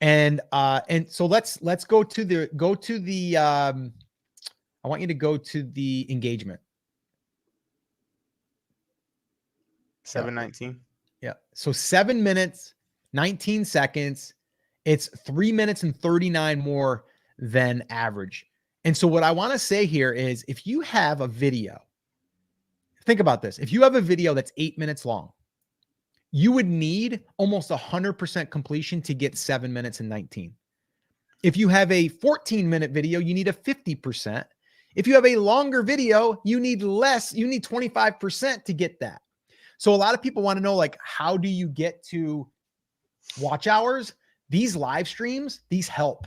And so let's go to the I want you to go to the engagement. 719. Yeah. So 7 minutes, 19 seconds. It's 3 minutes and 39 more than average. And so what I want to say here is, if you have a video, think about this. If you have a video that's 8 minutes long, you would need almost 100% completion to get 7 minutes and 19. If you have a 14-minute video, you need a 50%. If you have a longer video, you need less. You need 25% to get that. So a lot of people want to know, like, how do you get to watch hours? These live streams, these help.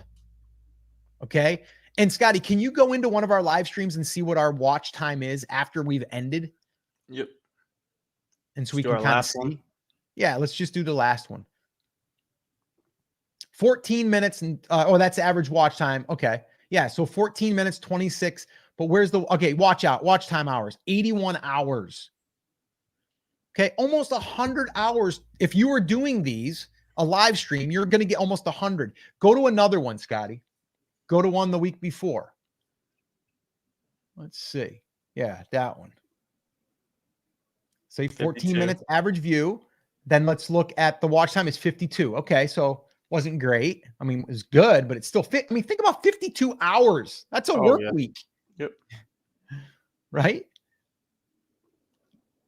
Okay. And Scotty, can you go into one of our live streams and see what our watch time is after we've ended? Yep. And so we can kind of see. Yeah, let's just do the last one. 14 minutes and oh, that's average watch time. Okay. Yeah. So 14 minutes, 26. But where's the okay? Watch time hours, 81 hours. Okay, almost 100 hours. If you were doing these, a live stream, you're going to get almost 100. Go to another one, Scotty. Go to one the week before. Let's see. Yeah, that one. Say 14 52. Minutes average view. Then let's look at the watch time is 52. Okay, so wasn't great. I mean, it was good, but it's still fit. I mean, think about 52 hours. That's a work week. Yep. Right?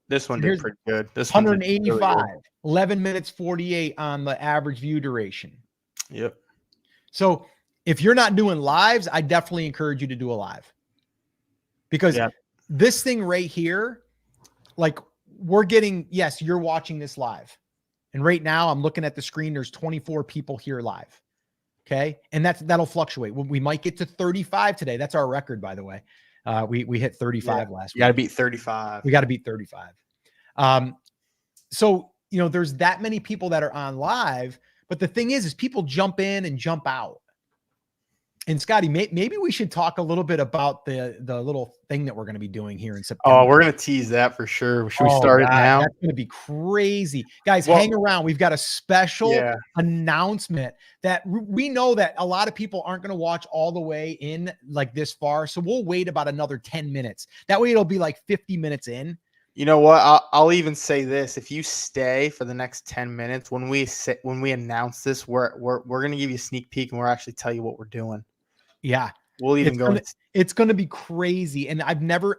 This one did pretty good. This 185, really good. 11 minutes 48 on the average view duration. Yep. So if you're not doing lives, I definitely encourage you to do a live. Because this thing right here, like we're getting, yes, you're watching this live. And right now I'm looking at the screen. There's 24 people here live. Okay. And that'll fluctuate. We might get to 35 today. That's our record, by the way. We hit 35 last week. You got to beat 35. We got to beat 35. So, you know, there's that many people that are on live, but the thing is people jump in and jump out. And Scotty, maybe we should talk a little bit about the little thing that we're going to be doing here in September. Oh, we're going to tease that for sure. Should we start it now? That's going to be crazy. Guys, hang around. We've got a special announcement that we know that a lot of people aren't going to watch all the way in like this far. So we'll wait about another 10 minutes. That way it'll be like 50 minutes in. You know what? I'll even say this: if you stay for the next 10 minutes, when we announce this, we're going to give you a sneak peek and we'll actually tell you what we're doing. Yeah, we'll even it's going to be crazy, and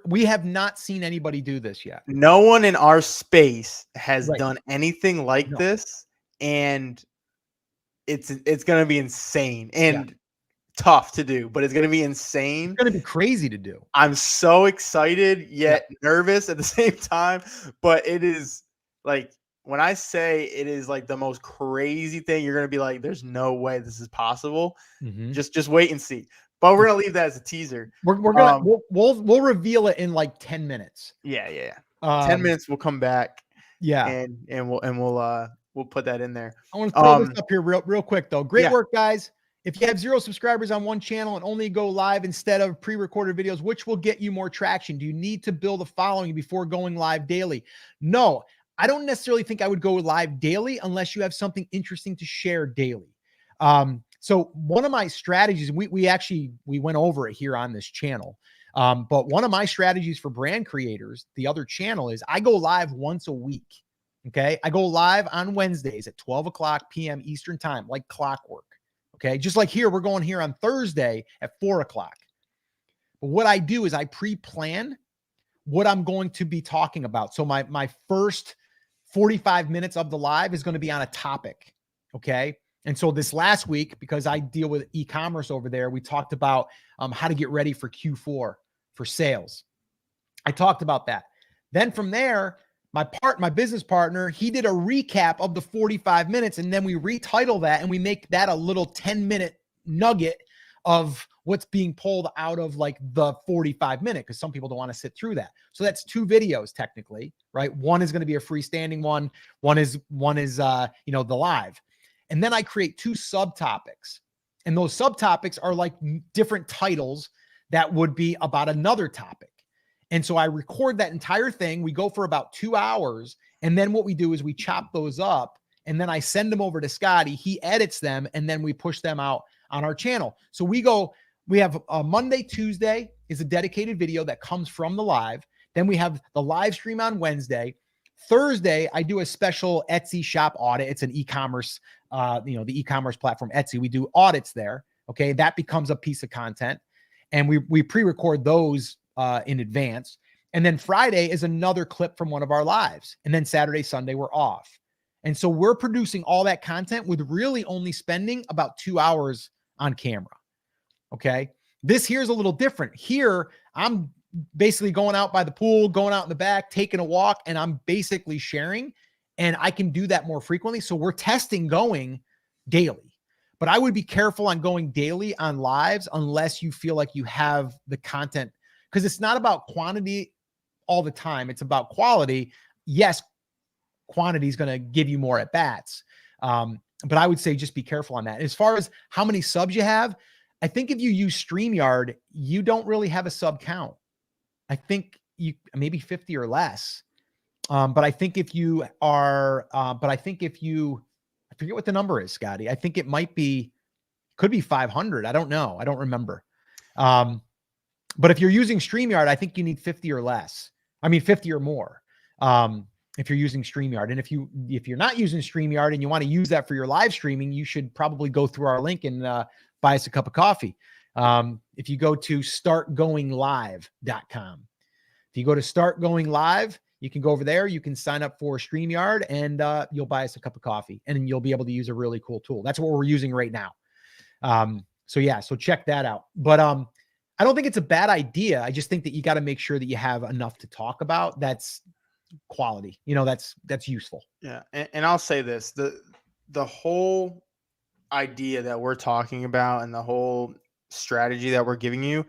we have not seen anybody do this yet. No one in our space has done anything like this, and it's going to be insane and tough to do, but it's going to be insane. It's going to be crazy to do. I'm so excited yet nervous at the same time, but it is like when I say it is like the most crazy thing, you're going to be like, there's no way this is possible. Mm-hmm. Just wait and see. But we're going to leave that as a teaser. We're going to we'll reveal it in like 10 minutes. Yeah. 10 minutes we'll come back. Yeah. And we'll put that in there. I want to throw this up here real quick though. Great work, guys. If you have 0 subscribers on one channel and only go live instead of pre-recorded videos, which will get you more traction? Do you need to build a following before going live daily? No, I don't necessarily think I would go live daily unless you have something interesting to share daily. So one of my strategies, we went over it here on this channel. But one of my strategies for brand creators, the other channel, is I go live once a week. Okay. I go live on Wednesdays at 12 o'clock p.m. Eastern time, like clockwork. Okay. Just like here, we're going here on Thursday at 4 o'clock. But what I do is I pre-plan what I'm going to be talking about. So my first 45 minutes of the live is going to be on a topic. Okay. And so this last week, because I deal with e-commerce over there, we talked about how to get ready for Q4 for sales. I talked about that. Then from there, my business partner, he did a recap of the 45 minutes, and then we retitle that and we make that a little 10-minute nugget of what's being pulled out of like the 45-minute, because some people don't want to sit through that. So that's 2 videos technically, right? One is going to be a freestanding one. One is the live. And then I create 2 subtopics, and those subtopics are like different titles that would be about another topic. And so I record that entire thing. We go for about 2 hours. And then what we do is we chop those up, and then I send them over to Scotty. He edits them, and then we push them out on our channel. So we have a Monday, Tuesday is a dedicated video that comes from the live. Then we have the live stream on Wednesday. Thursday, I do a special Etsy shop audit. It's an e-commerce, the e-commerce platform Etsy. We do audits there. Okay. That becomes a piece of content, and we pre-record those in advance. And then Friday is another clip from one of our lives. And then Saturday, Sunday, we're off. And so we're producing all that content with really only spending about 2 hours on camera. Okay. This here's a little different. Here, I'm basically going out by the pool, going out in the back, taking a walk, and I'm basically sharing. And I can do that more frequently. So we're testing going daily. But I would be careful on going daily on lives unless you feel like you have the content, because it's not about quantity all the time. It's about quality. Yes, quantity is going to give you more at bats. But I would say just be careful on that. As far as how many subs you have, I think if you use StreamYard, you don't really have a sub count. I think you maybe 50 or less. But I think if you are, I forget what the number is, Scotty. I think it could be 500. I don't know. I don't remember. But if you're using StreamYard, I think you need 50 or less. I mean, 50 or more. If you're using StreamYard. And if you're not using StreamYard and you want to use that for your live streaming, you should probably go through our link and buy us a cup of coffee. If you go to startgoinglive.com. If you go to Start Going Live, you can go over there. You can sign up for StreamYard and you'll buy us a cup of coffee and you'll be able to use a really cool tool. That's what we're using right now. So check that out. But I don't think it's a bad idea. I just think that you got to make sure that you have enough to talk about. That's quality, that's useful. Yeah. And I'll say this, the whole idea that we're talking about and the whole strategy that we're giving you,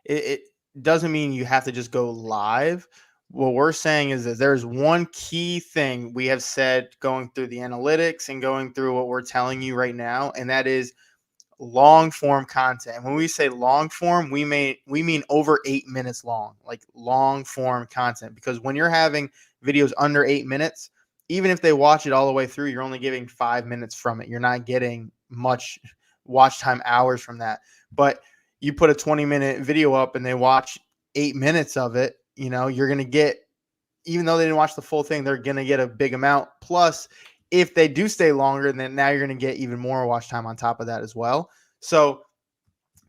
it doesn't mean you have to just go live. What we're saying is that there's one key thing we have said going through the analytics and going through what we're telling you right now, and that is long form content. And when we say long form, we mean over 8 minutes long, like long form content, because when you're having videos under 8 minutes, even if they watch it all the way through, you're only getting 5 minutes from it. You're not getting much watch time hours from that. But you put a 20-minute video up and they watch 8 minutes of it, you're going to get, even though they didn't watch the full thing, they're going to get a big amount. Plus, if they do stay longer, then now you're going to get even more watch time on top of that as well. So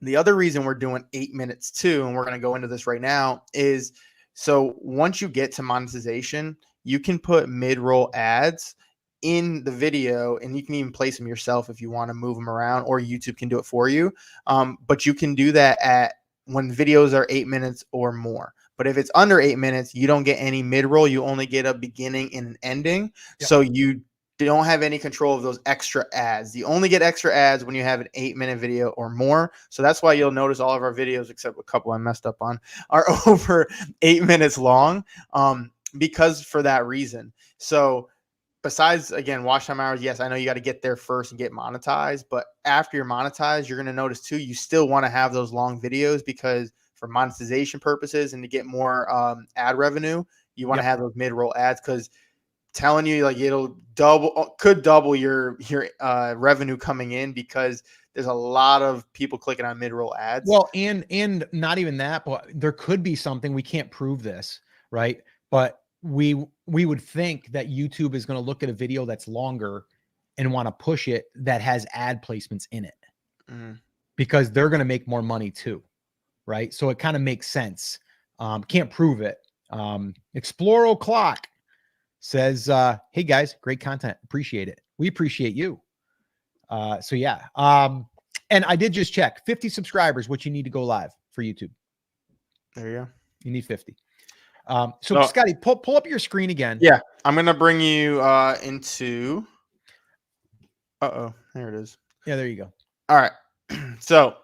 the other reason we're doing 8 minutes too, and we're going to go into this right now, is so once you get to monetization, you can put mid-roll ads in the video, and you can even place them yourself if you want to move them around, or YouTube can do it for you. But you can do that when videos are 8 minutes or more. But if it's under 8 minutes, you don't get any mid-roll. You only get a beginning and an ending. Yep. So you don't have any control of those extra ads. You only get extra ads when you have an 8-minute video or more. So that's why you'll notice all of our videos, except a couple I messed up on, are over 8 minutes long, because for that reason. So besides, again, watch time hours, yes, I know you got to get there first and get monetized. But after you're monetized, you're going to notice too, you still want to have those long videos, because for monetization purposes and to get more ad revenue, you want to have those mid-roll ads, because telling you, like, could double your revenue coming in, because there's a lot of people clicking on mid-roll ads. Well, and not even that, but there could be something, we can't prove this, right? But we would think that YouTube is going to look at a video that's longer and want to push it that has ad placements in it, because they're going to make more money too, right? So it kind of makes sense. Can't prove it. Explore O'Clock says, hey guys, great content. Appreciate it. We appreciate you. So yeah. And I did just check 50 subscribers, which you need to go live for YouTube. There you go. You need 50. So Scotty, pull up your screen again. Yeah. I'm going to bring you into, there it is. Yeah, there you go. All right. So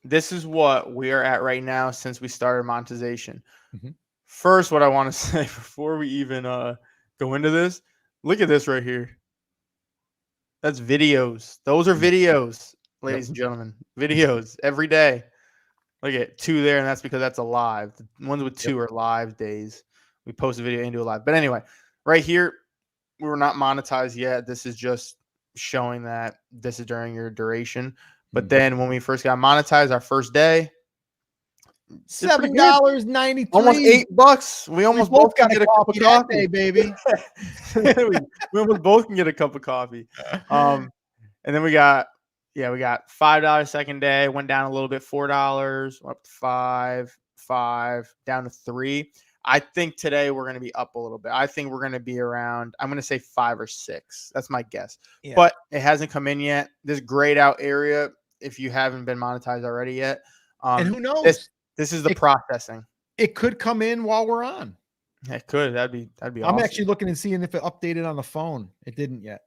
this is what we are at right now since we started monetization. First, what I want to say before we even go into this, look at this right here. That's videos. Those are videos, ladies and gentlemen. Videos every day. Look at 2 there, and that's because that's a live. The ones with 2 are live days. We post a video and do a live. But anyway, right here, we were not monetized yet. This is just showing that this is during your duration. But then when we first got monetized, our first day, $7.93, almost $8. We almost both can get a cup of coffee, day, baby. we almost both can get a cup of coffee. And then we got $5 second day, went down a little bit, $4, up to $5, down to $3. I think today we're going to be up a little bit. I think we're going to be around, I'm going to say 5 or 6. That's my guess. Yeah. But it hasn't come in yet. This grayed out area, if you haven't been monetized already yet. And who knows? This is the processing. It could come in while we're on. It could. That'd be I'm awesome. actually looking and seeing if it updated on the phone. It didn't yet.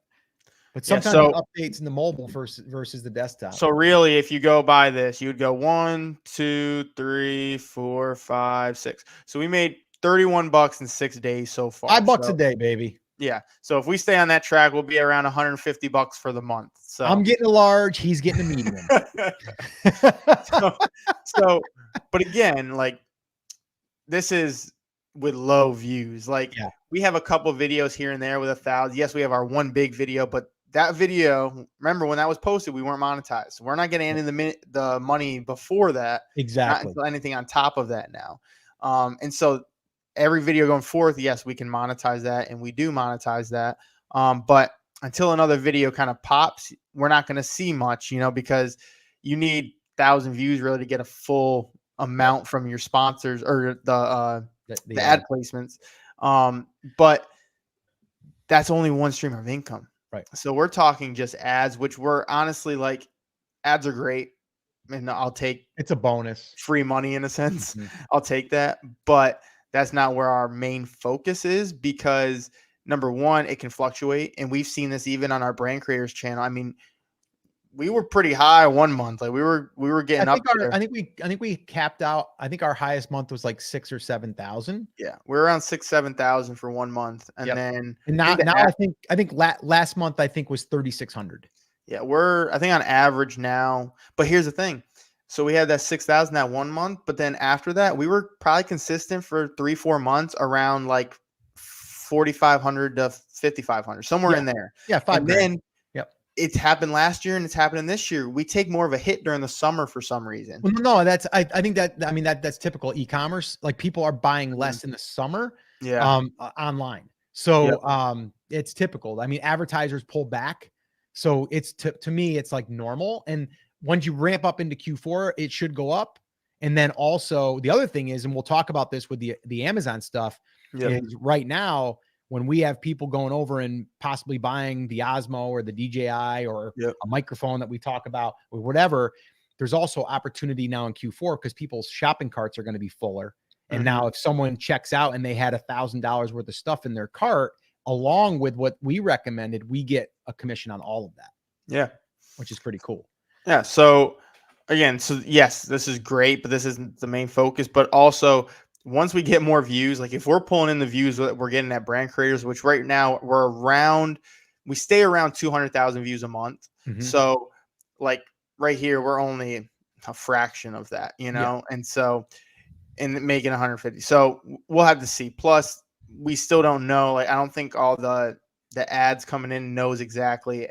But sometimes it updates in the mobile versus the desktop. So really, if you go by this, you would go 1, 2, 3, 4, 5, 6. So we made $31 in 6 days so far. $5 a day, baby. Yeah. So if we stay on that track, we'll be around $150 for the month. So I'm getting a large, he's getting a medium. But again, like, this is with low views. Like, we have a couple videos here and there with 1,000. Yes, we have our one big video, but that video, remember when that was posted, we weren't monetized. So we're not getting any of the money before that. Exactly. Not until anything on top of that now. And so every video going forth, yes, we can monetize that, and we do monetize that. But until another video kind of pops, we're not going to see much, because you need 1,000 views really to get a full amount from your sponsors or the ad placements. But that's only one stream of income. Right. So we're talking just ads, which we're honestly like, ads are great. And I'll take, it's a bonus, free money in a sense. I'll take that. But that's not where our main focus is, because number one, it can fluctuate. And we've seen this even on our brand creators channel. I mean, we were pretty high one month. Like we were getting up there. I think we capped out. I think our highest month was like 6,000 or 7,000. Yeah, we're around 6,000-7,000 for 1 month, and then now I think last month I think was 3,600. Yeah, I think on average now. But here's the thing. So we had that 6,000 that 1 month, but then after that, we were probably consistent for 3-4 months around like 4,500 to 5,500, somewhere in there. Yeah, $5,000. Then it's happened last year and it's happening this year. We take more of a hit during the summer for some reason. Well, no, I think that's typical e-commerce. Like, people are buying less in the summer, online. So it's typical. I mean, advertisers pull back. So it's to me, it's like normal. And once you ramp up into Q4, it should go up. And then also the other thing is, and we'll talk about this with the Amazon stuff, is right now, when we have people going over and possibly buying the Osmo or the DJI or a microphone that we talk about or whatever, there's also opportunity now in Q4 because people's shopping carts are going to be fuller. And now if someone checks out and they had $1,000 worth of stuff in their cart, along with what we recommended, we get a commission on all of that. Yeah. Which is pretty cool. Yeah. So again, yes, this is great, but this isn't the main focus. But also, once we get more views, like if we're pulling in the views that we're getting at brand creators, which right now we stay around 200,000 views a month. So like right here, we're only a fraction of that, and so, and making 150. So we'll have to see. Plus we still don't know. Like, I don't think all the ads coming in knows exactly,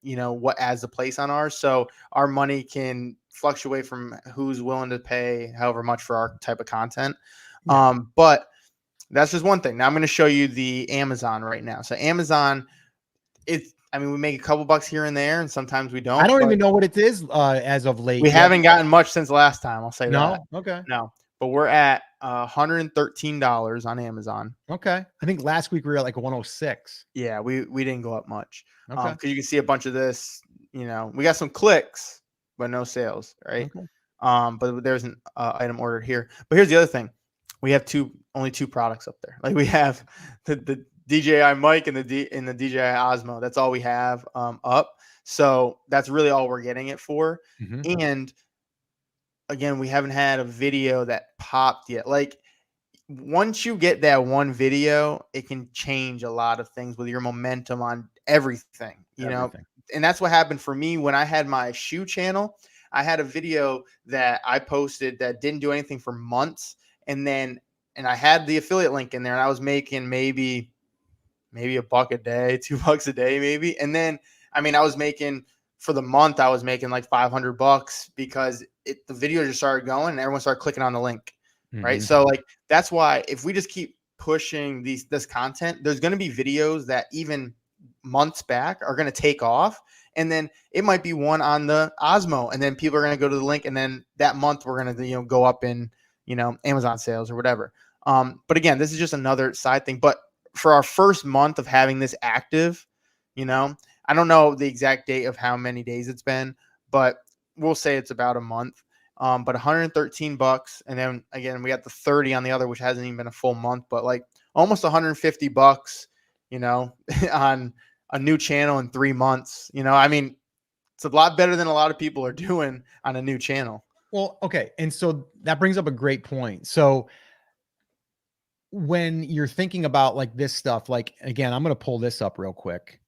what ads to place on ours. So our money can fluctuate from who's willing to pay however much for our type of content. But that's just one thing. Now I'm going to show you the Amazon right now. So Amazon, we make a couple bucks here and there, and sometimes we don't. I don't even know what it is as of late. We haven't gotten much since last time. I'll say that. Okay. No, but we're at $113 on Amazon. Okay. I think last week we were at like 106. Yeah, we didn't go up much. Okay. Because you can see a bunch of this. We got some clicks, but no sales, right? Okay. But there's an item ordered here. But here's the other thing. We have only two products up there. Like, we have the DJI mic and the DJI Osmo. That's all we have up. So that's really all we're getting it for. And again, we haven't had a video that popped yet. Like, once you get that one video, it can change a lot of things with your momentum on everything, know. And that's what happened for me when I had my shoe channel. I had a video that I posted that didn't do anything for months. And I had the affiliate link in there, and I was making maybe $1 a day, $2 a day, maybe. And then, I was making, for the month, I was making like $500 because the video just started going and everyone started clicking on the link. Right. So like, that's why if we just keep pushing this content, there's going to be videos that even months back are going to take off. And then it might be one on the Osmo, and then people are going to go to the link. And then that month we're going to, go up in, Amazon sales or whatever. But again, this is just another side thing. But for our first month of having this active, I don't know the exact date of how many days it's been, but we'll say it's about a month. But 113 bucks. And then again, we got the 30 on the other, which hasn't even been a full month, but like almost 150 bucks, on a new channel in 3 months. I mean, it's a lot better than a lot of people are doing on a new channel. Well, okay. And so that brings up a great point. So when you're thinking about like this stuff, like, again, I'm going to pull this up real quick.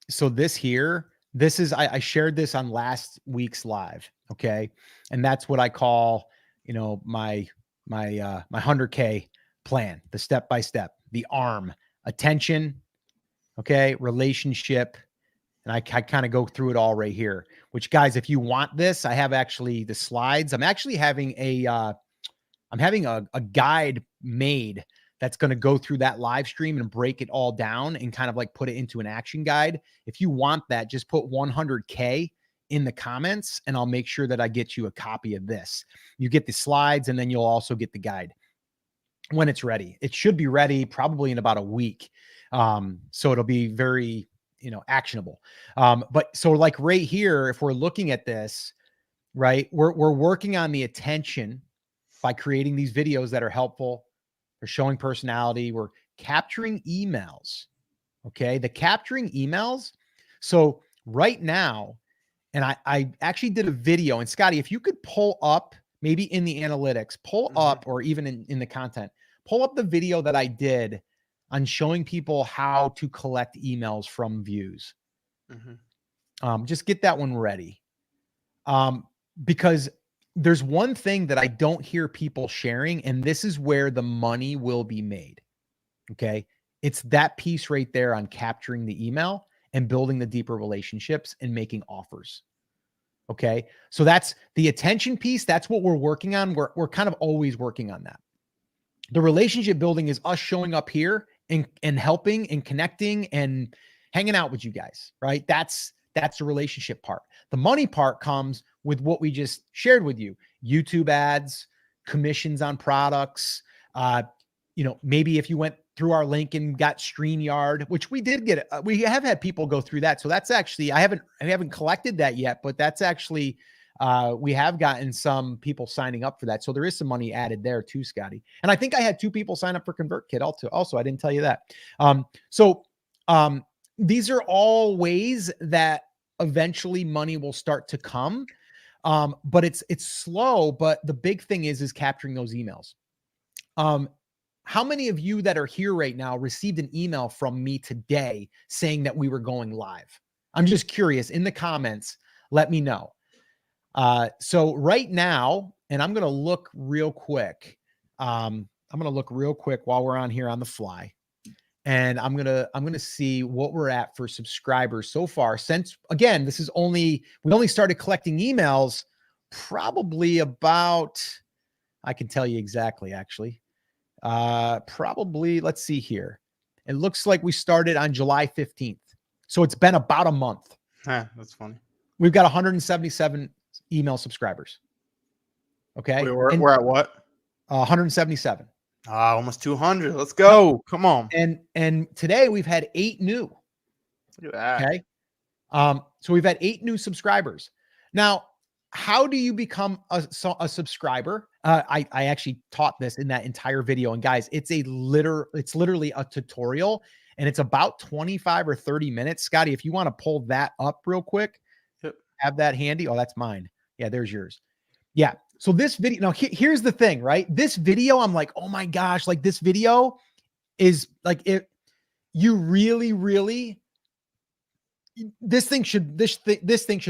So this here, this is, I shared this on last week's live. Okay. And that's what I call, my 100K plan, the step-by-step, the ARM: attention. Okay. Relationship. And I kind of go through it all right here, which, guys, if you want this, I have actually the slides. I'm actually having a guide made that's going to go through that live stream and break it all down and kind of like put it into an action guide. If you want that, just put 100K in the comments and I'll make sure that I get you a copy of this. You get the slides and then you'll also get the guide when it's ready. It should be ready probably in about a week. So it'll be very, actionable. But so like right here, if we're looking at this, right, we're working on the attention by creating these videos that are helpful. They're showing personality. We're capturing emails. Okay. The capturing emails. So right now, and I actually did a video, and Scotty, if you could pull up, maybe in the analytics, pull up, or even in the content, pull up the video that I did on showing people how to collect emails from views. Just get that one ready. Because there's one thing that I don't hear people sharing, and this is where the money will be made. Okay. It's that piece right there on capturing the email and building the deeper relationships and making offers. Okay. So that's the attention piece. That's what we're working on. We're kind of always working on that. The relationship building is us showing up here and helping and connecting and hanging out with you guys, right? That's the relationship part. The money part comes with what we just shared with you: YouTube ads, commissions on products. Maybe if you went through our link and got StreamYard, which we did get, we have had people go through that. So that's actually, I haven't collected that yet, but that's actually, we have gotten some people signing up for that. So there is some money added there too, Scotty. And I think I had 2 people sign up for ConvertKit also. I didn't tell you that. These are all ways that eventually money will start to come. But it's slow, but the big thing is capturing those emails. How many of you that are here right now received an email from me today saying that we were going live? I'm just curious. In the comments, let me know. So right now, and I'm going to look real quick. I'm going to look real quick while we're on here on the fly. And I'm going to see what we're at for subscribers so far. Since, again, we only started collecting emails probably about, I can tell you exactly, actually. Probably, let's see here. It looks like we started on July 15th. So it's been about a month. That's funny. We've got 177 email subscribers. Okay. We're at what? 177. Almost 200. Let's go. Come on. And today we've had 8 new. Look at that. Okay. So we've had 8 new subscribers. Now, how do you become a subscriber? I actually taught this in that entire video. And guys, it's literally a tutorial, and it's about 25 or 30 minutes. Scotty, if you want to pull that up real quick, have that handy. Oh, that's mine. Yeah, there's yours. Yeah. So this video, now here's the thing, right? This video, I'm like, oh my gosh, like this video is like, you really, this thing should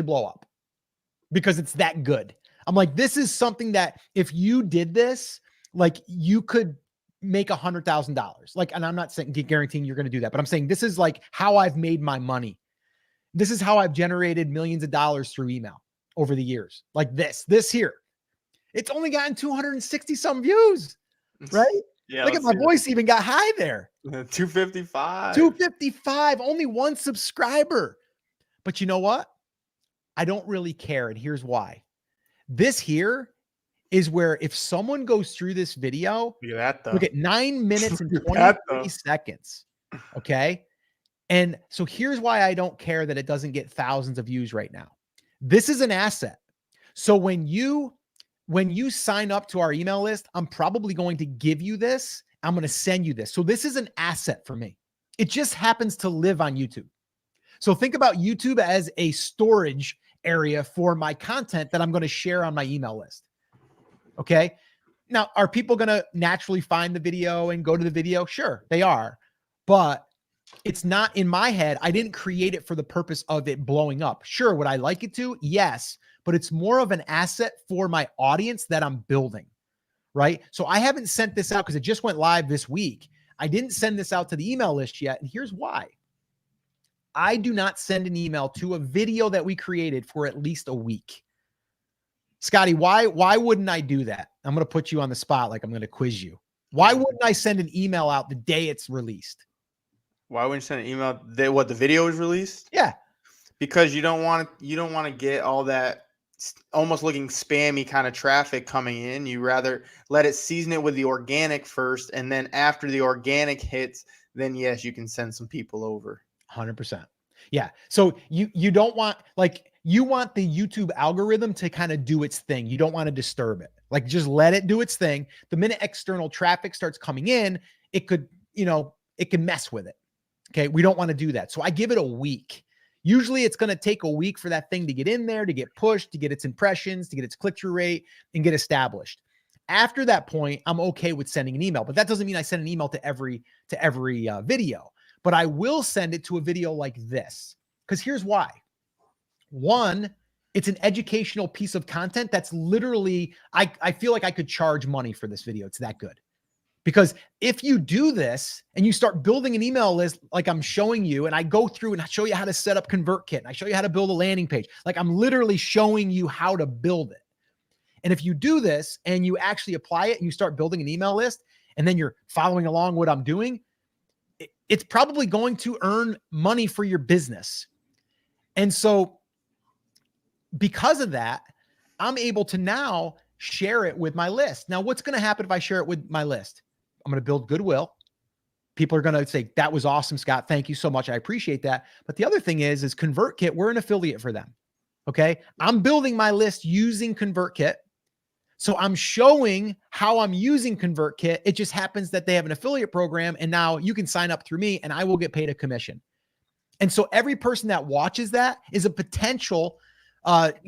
blow up because it's that good. I'm like, this is something that if you did this, like you could make $100,000. Like, and I'm not saying guaranteeing you're going to do that, but I'm saying this is like how I've made my money. This is how I've generated millions of dollars through email over the years. Like this here. It's only gotten 260 some views, right? Yeah. Look at my voice even got high there. 255. 255, only 1 subscriber. But you know what? I don't really care. And here's why. This here is where if someone goes through this video, Look at that though. look at 9 minutes and Look at that, 23 though. seconds. Okay. And so here's why I don't care that it doesn't get thousands of views right now. This is an asset. So when you sign up to our email list, I'm probably going to give you this. I'm going to send you this. So this is an asset for me. It just happens to live on YouTube. So think about YouTube as a storage area for my content that I'm going to share on my email list. Okay. Now, are people going to naturally find the video and go to the video? Sure, they are. But it's not in my head. I didn't create it for the purpose of it blowing up. Sure, would I like it to? Yes. But it's more of an asset for my audience that I'm building, right? So I haven't sent this out because it just went live this week. I didn't send this out to the email list yet. And here's why. I do not send an email to a video that we created for at least a week. Scotty, why wouldn't I do that? I'm going to put you on the spot like I'm going to quiz you. Why wouldn't I send an email out the day it's released? Why wouldn't you send an email what the video is released? Yeah. Because you don't want to get all that almost looking spammy kind of traffic coming in. You rather let it season it with the organic first, and then after the organic hits, then yes, you can send some people over. 100%. Yeah. So you don't want, like, you want the YouTube algorithm to kind of do its thing. You don't want to disturb it. Like, just let it do its thing. The minute external traffic starts coming in, it could, it can mess with it. Okay. We don't want to do that. So I give it a week. Usually it's going to take a week for that thing to get in there, to get pushed, to get its impressions, to get its click-through rate, and get established. After that point, I'm okay with sending an email, but that doesn't mean I send an email to every video, but I will send it to a video like this. Because here's why. One, it's an educational piece of content that's literally, I feel like I could charge money for this video. It's that good. Because if you do this and you start building an email list like I'm showing you, and I go through and I show you how to set up ConvertKit, and I show you how to build a landing page, like I'm literally showing you how to build it. And if you do this and you actually apply it and you start building an email list, and then you're following along what I'm doing, it's probably going to earn money for your business. And so because of that, I'm able to now share it with my list. Now, what's going to happen if I share it with my list? I'm going to build goodwill. People are going to say, that was awesome, Scott. Thank you so much. I appreciate that. But the other thing is ConvertKit, we're an affiliate for them. Okay. I'm building my list using ConvertKit. So I'm showing how I'm using ConvertKit. It just happens that they have an affiliate program, and now you can sign up through me and I will get paid a commission. And so every person that watches that is a potential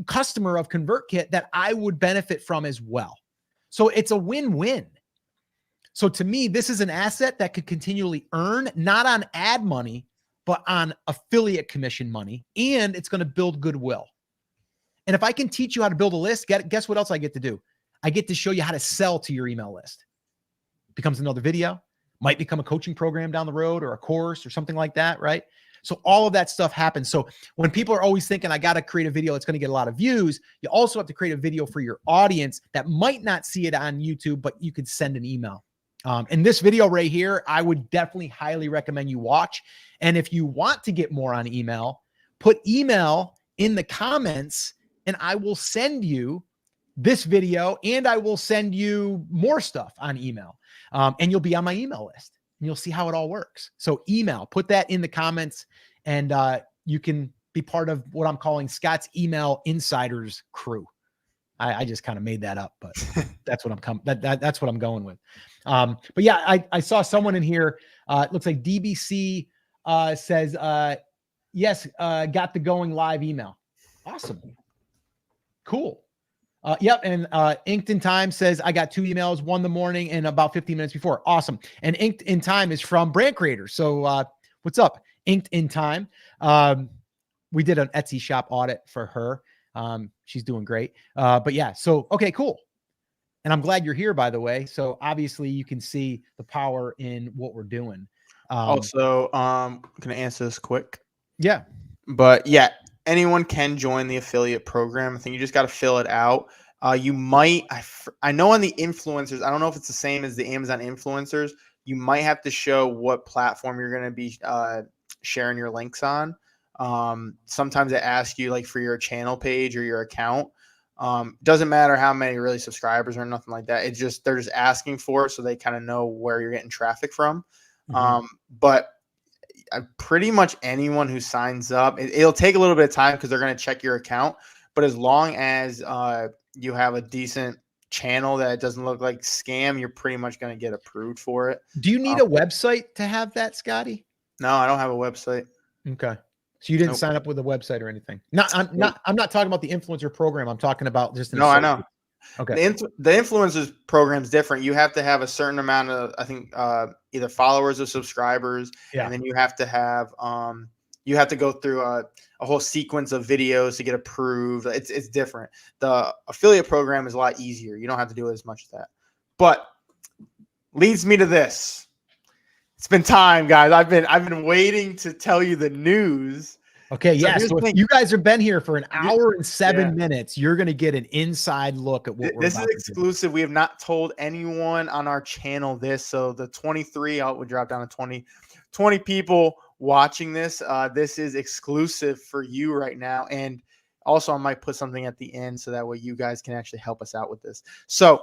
customer of ConvertKit that I would benefit from as well. So it's a win-win. So to me, this is an asset that could continually earn, not on ad money, but on affiliate commission money, and it's going to build goodwill. And if I can teach you how to build a list, guess what else I get to do? I get to show you how to sell to your email list. Becomes another video, might become a coaching program down the road or a course or something like that, right? So all of that stuff happens. So when people are always thinking, I got to create a video that's going to get a lot of views, you also have to create a video for your audience that might not see it on YouTube, but you could send an email. And this video right here, I would definitely highly recommend you watch. And if you want to get more on email, put email in the comments and I will send you this video and I will send you more stuff on email. And you'll be on my email list and you'll see how it all works. So email, put that in the comments, and you can be part of what I'm calling Scott's Email Insiders crew. I just kind of made that up, but that's what that's what I'm going with. But yeah, I saw someone in here. It looks like DBC says, yes, got the going live email. Awesome. Cool. Yep. And Inked in Time says, I got 2 emails, one in the morning and about 15 minutes before. Awesome. And Inked in Time is from Brand Creators. So what's up, Inked in Time? We did an Etsy shop audit for her. She's doing great. But yeah, so, okay, cool. And I'm glad you're here, by the way. So obviously you can see the power in what we're doing. Also, can I answer this quick? Yeah. But yeah, anyone can join the affiliate program. I think you just got to fill it out. You might, I know on the influencers, I don't know if it's the same as the Amazon influencers. You might have to show what platform you're going to be sharing your links on. Sometimes they ask you like for your channel page or your account. Doesn't matter how many really subscribers or nothing like that. It's just they're just asking for it so they kind of know where you're getting traffic from. But pretty much anyone who signs up, it'll take a little bit of time because they're going to check your account. But as long as you have a decent channel that doesn't look like scam, you're pretty much going to get approved for it. Do you need a website to have that, Scotty? No, I don't have a website. Okay. So you didn't sign up with a website or anything? I'm not talking about the influencer program. I'm talking about just I know. Okay. The influencers program is different. You have to have a certain amount of, I think, either followers or subscribers, and then you have to go through a whole sequence of videos to get approved. It's different. The affiliate program is a lot easier. You don't have to do as much of that. But leads me to this. It's been time, guys. I've been waiting to tell you the news. Okay, so so if you guys have been here for an hour and 7 minutes, you're going to get an inside look at what this is exclusive. We have not told anyone on our channel this. So the 23, we drop down to 20 people watching this. This is exclusive for you right now. And also I might put something at the end so that way you guys can actually help us out with this. So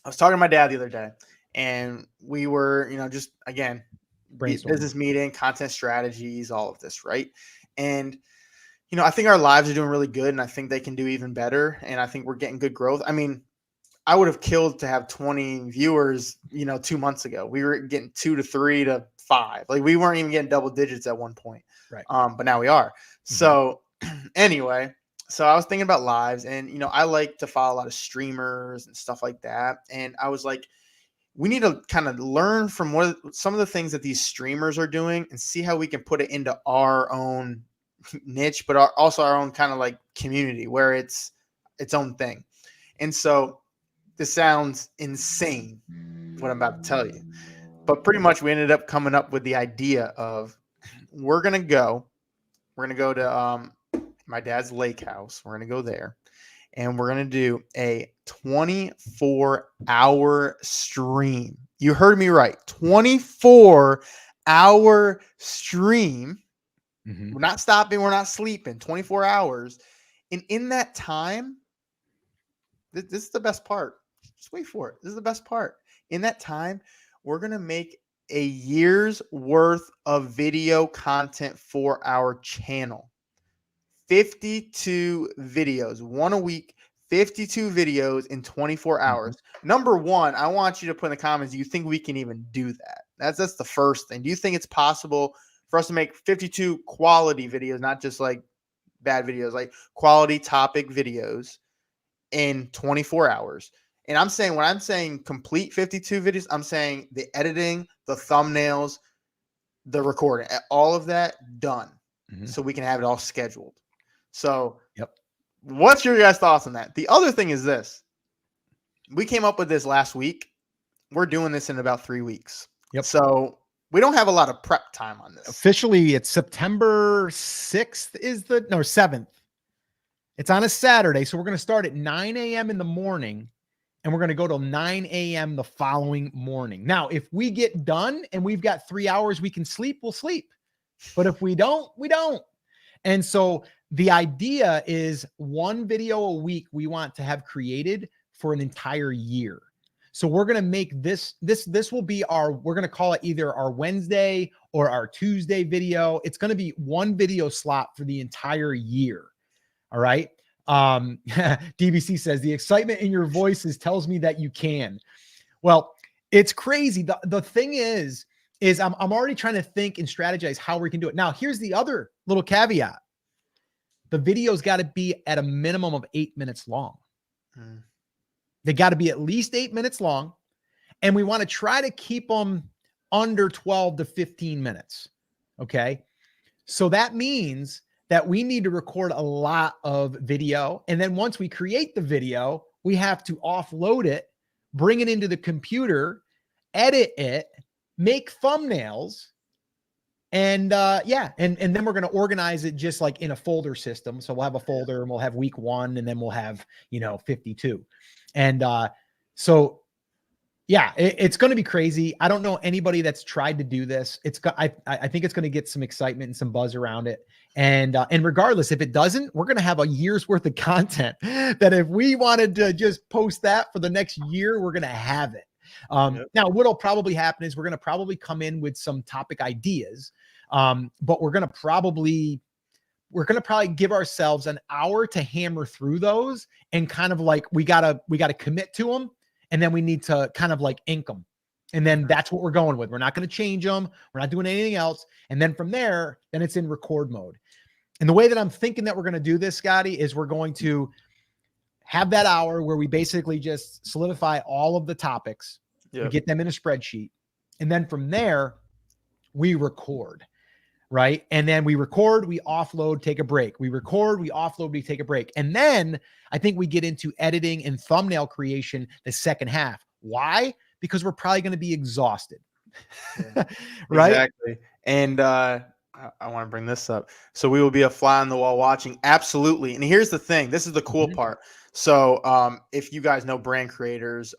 I was talking to my dad the other day, and we were, just again, business meeting, content strategies, all of this, right? And I think our lives are doing really good, and I think they can do even better, and I think we're getting good growth. I mean, I would have killed to have 20 viewers, 2 months ago. We were getting 2 to 3 to 5. Like, we weren't even getting double digits at one point. Right. But now we are. So anyway, so I was thinking about lives, and I like to follow a lot of streamers and stuff like that. And I was like, we need to kind of learn from some of the things that these streamers are doing and see how we can put it into our own niche, but also our own kind of like community where it's its own thing. And so this sounds insane, what I'm about to tell you, but pretty much we ended up coming up with the idea of we're going to go to my dad's lake house. We're going to go there. And we're going to do a 24-hour stream. You heard me right. 24-hour stream. We're not stopping. We're not sleeping. 24 hours. And in that time, this is the best part. Just wait for it. This is the best part. In that time, we're going to make a year's worth of video content for our channel. 52 videos, one a week, 52 videos in 24 hours. Number one, I want you to put in the comments, do you think we can even do that? That's the first thing. Do you think it's possible for us to make 52 quality videos, not just like bad videos, like quality topic videos in 24 hours? And I'm saying, when I'm saying complete 52 videos, I'm saying the editing, the thumbnails, the recording, all of that done. So we can have it all scheduled. So, what's your guys' thoughts on that? The other thing is this. We came up with this last week. We're doing this in about 3 weeks. So, we don't have a lot of prep time on this. Officially, it's September 6th or 7th. It's on a Saturday. So, we're going to start at 9 a.m. in the morning, and we're going to go till 9 a.m. the following morning. Now, if we get done and we've got 3 hours we can sleep, we'll sleep. But if we don't, we don't. And so the idea is one video a week we want to have created for an entire year. So we're going to make this will be we're going to call it either our Wednesday or our Tuesday video. It's going to be one video slot for the entire year. All right. DBC says the excitement in your voices tells me that you can. Well, it's crazy. The thing is I'm already trying to think and strategize how we can do it. Now, here's the other little caveat. The video's got to be at a minimum of 8 minutes long. They got to be at least 8 minutes long. And we want to try to keep them under 12 to 15 minutes. Okay. So that means that we need to record a lot of video. And then once we create the video, we have to offload it, bring it into the computer, edit it, make thumbnails, and and then we're going to organize it just like in a folder system. So we'll have a folder and we'll have week 1, and then we'll have 52. And so Yeah, it's going to be crazy. I don't know anybody that's tried to do this. I think it's going to get some excitement and some buzz around it. And regardless, if it doesn't, we're going to have a year's worth of content that if we wanted to just post that for the next year, we're going to have it. Yep. Now, what'll probably happen is we're going to probably come in with some topic ideas, but we're going to probably give ourselves an hour to hammer through those and kind of like we gotta commit to them, and then we need to kind of like ink them, and then that's what we're going with. We're not going to change them. We're not doing anything else. And then from there, then it's in record mode. And the way that I'm thinking that we're going to do this, Scotty, is we're going to have that hour where we basically just solidify all of the topics. Yep. We get them in a spreadsheet, and then from there we record. Right. And then we record, we offload, take a break. We record, we offload, we take a break. And then I think we get into editing and thumbnail creation the second half. Why? Because we're probably going to be exhausted. Yeah. Right. Exactly. And I want to bring this up. So we will be a fly on the wall watching. Absolutely. And here's the thing. This is the cool part. So if you guys know brand creators,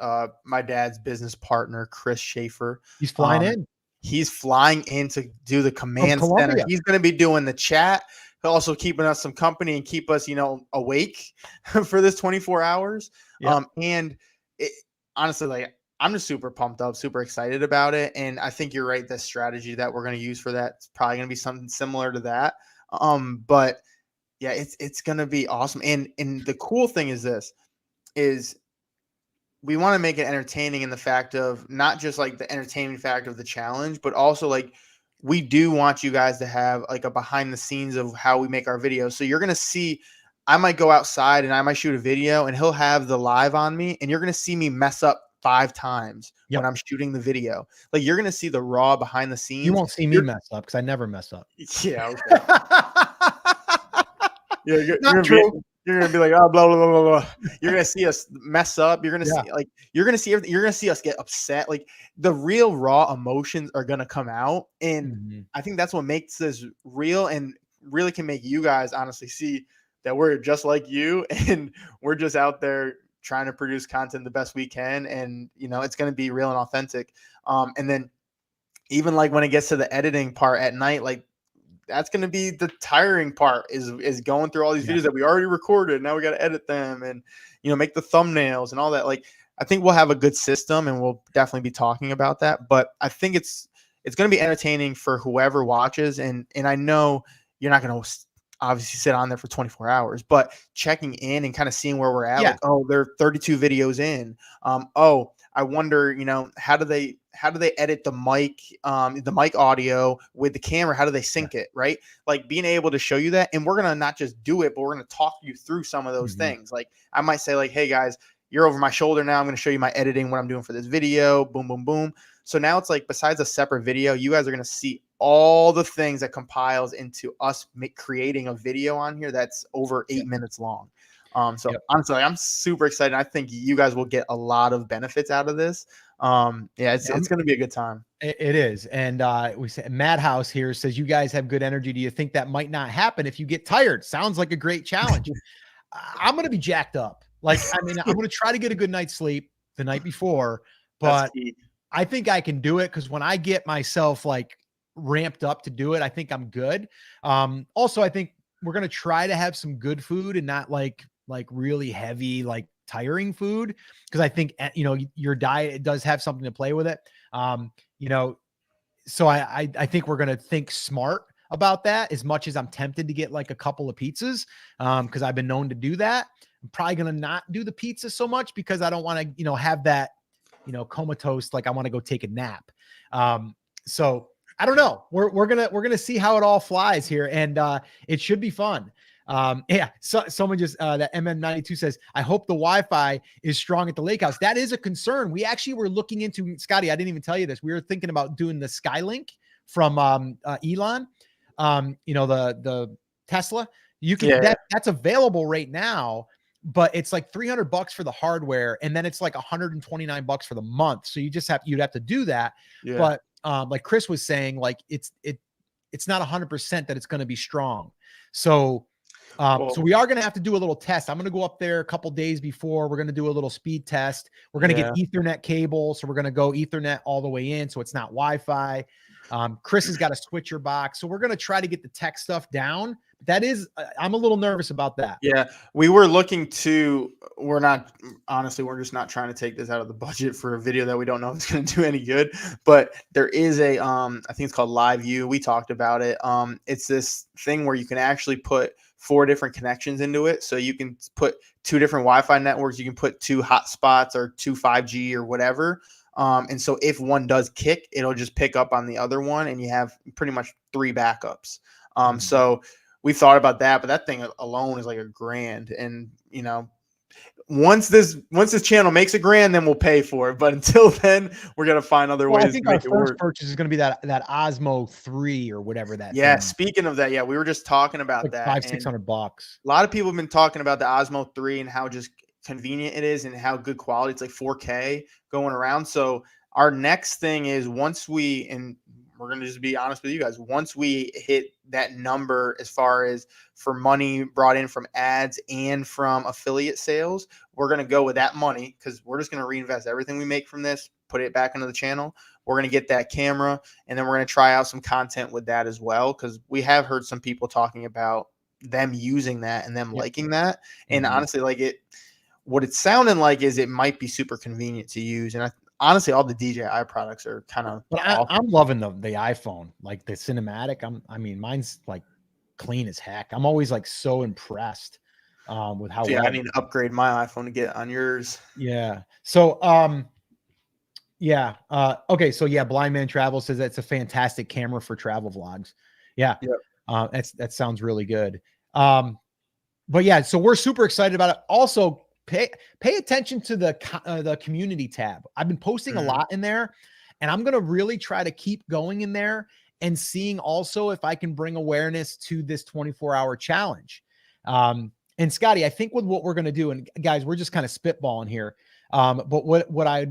my dad's business partner, Chris Schaefer, he's flying in. He's flying in to do the command center. He's going to be doing the chat. He'll also keeping us some company and keep us, awake for this 24 hours. Yep. And honestly, like, I'm just super pumped up, super excited about it. And I think you're right. The strategy that we're going to use for that is probably going to be something similar to that. But yeah, it's going to be awesome. And the cool thing is we want to make it entertaining in the fact of not just like the entertainment factor of the challenge, but also like we do want you guys to have like a behind the scenes of how we make our videos. So you're going to see, I might go outside and I might shoot a video and he'll have the live on me, and you're going to see me mess up 5 times when I'm shooting the video. Like you're going to see the raw behind the scenes. You won't see me mess up because I never mess up. Yeah. Okay. Yeah, you're gonna be like, oh, blah blah blah blah. You're gonna see us mess up. You're gonna see you're gonna see everything. You're gonna see us get upset. Like the real raw emotions are gonna come out, and I think that's what makes this real and really can make you guys honestly see that we're just like you, and we're just out there trying to produce content the best we can, and it's gonna be real and authentic. And then even like when it gets to the editing part at night, like. That's going to be the tiring part is going through all these videos that we already recorded. Now we got to edit them and, make the thumbnails and all that. Like, I think we'll have a good system and we'll definitely be talking about that. But I think it's going to be entertaining for whoever watches. And I know you're not going to obviously sit on there for 24 hours, but checking in and kind of seeing where we're at. Like, oh, they're 32 videos in. Oh, I wonder, how do they edit the mic audio with the camera? How do they sync it? Right. Like being able to show you that. And we're going to not just do it, but we're going to talk you through some of those things. Like I might say like, hey guys, you're over my shoulder now. I'm going to show you my editing, what I'm doing for this video. Boom, boom, boom. So now it's like, besides a separate video, you guys are going to see all the things that compiles into us creating a video on here that's over 8 minutes long. Honestly, I'm super excited. I think you guys will get a lot of benefits out of this. It's going to be a good time. It is. And we said Madhouse here says, you guys have good energy. Do you think that might not happen if you get tired? Sounds like a great challenge. I'm going to be jacked up. Like, I mean, I'm going to try to get a good night's sleep the night before, but I think I can do it. Cause when I get myself like ramped up to do it, I think I'm good. Also, I think we're going to try to have some good food and not like really heavy, like tiring food. Cause I think, your diet does have something to play with it. So I think we're going to think smart about that as much as I'm tempted to get like a couple of pizzas. Cause I've been known to do that. I'm probably going to not do the pizza so much because I don't want to, have that, comatose. Like I want to go take a nap. So I don't know. We're going to see how it all flies here. And it should be fun. So someone just that MM92 says, I hope the Wi-Fi is strong at the lake house. That is a concern. We actually were looking into, Scotty, I didn't even tell you this. We were thinking about doing the Skylink from Elon, the Tesla. You can that's available right now, but it's like $300 for the hardware, and then it's like $129 for the month. So you'd have to do that. But like Chris was saying, like it's not 100% that it's going to be strong. So So we are going to have to do a little test. I'm going to go up there a couple days before. We're going to do a little speed test. We're going to get Ethernet cable. So we're going to go Ethernet all the way in. So it's not Wi-Fi. Chris has got a switcher box. So we're going to try to get the tech stuff down. That is, I'm a little nervous about that. Yeah. We were looking to, we're just not trying to take this out of the budget for a video that we don't know if it's going to do any good, but there is a, I think it's called LiveView. We talked about it. It's this thing where you can actually put 4 different connections into it. So you can put 2 different Wi-Fi networks. You can put 2 hotspots or 2 5G or whatever. And so if one does kick, it'll just pick up on the other one and you have pretty much 3 backups. So we thought about that, but that thing alone is like $1,000. And, you know, once this channel makes $1,000, then we'll pay for it. But until then, we're going to find other ways to make it work. Our first purchase is going to be that Osmo 3 or whatever that. Yeah. Thing. Speaking of that, we were just talking about like that. $500-600. A lot of people have been talking about the Osmo 3 and how just convenient it is and how good quality. It's like 4K going around. So our next thing is we're going to just be honest with you guys. Once we hit that number, as far as for money brought in from ads and from affiliate sales, we're going to go with that money because we're just going to reinvest everything we make from this, put it back into the channel. We're going to get that camera, and then we're going to try out some content with that as well, because we have heard some people talking about them using that and them liking that. And honestly, what it's sounding like is it might be super convenient to use. And honestly, all the DJI products are kind of. But I'm loving the iPhone, like the cinematic. I mean, mine's like clean as heck. I'm always like so impressed with how. Yeah, I need to upgrade my iPhone to get on yours. Yeah. So okay. So Blind Man Travel says that's a fantastic camera for travel vlogs. Yeah. That sounds really good. But yeah, so we're super excited about it. Also, pay attention to the community tab. I've been posting a lot in there, and I'm going to really try to keep going in there and seeing also if I can bring awareness to this 24-hour challenge. And Scotty, I think with what we're going to do, and guys, we're just kind of spitballing here. But what I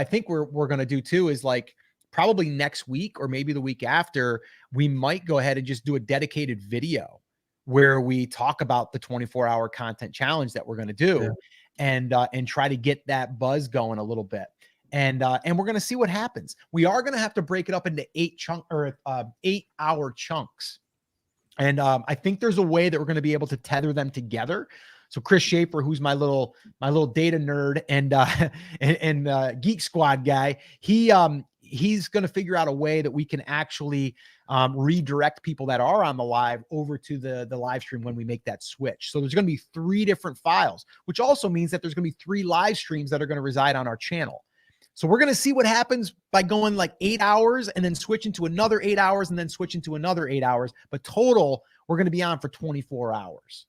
think we're going to do too is like probably next week or maybe the week after, we might go ahead and just do a dedicated video where we talk about the 24-hour content challenge that we're going to do. And try to get that buzz going a little bit. And we're going to see what happens. We are going to have to break it up into 8-hour chunks. And I think there's a way that we're going to be able to tether them together. So Chris Schaefer, who's my little data nerd and Geek Squad guy, he's going to figure out a way that we can actually redirect people that are on the live over to the live stream when we make that switch. So there's going to be 3 different files, which also means that there's going to be 3 live streams that are going to reside on our channel. So we're going to see what happens by going like 8 hours and then switching to another 8 hours and then switching to another 8 hours. But total, we're going to be on for 24 hours.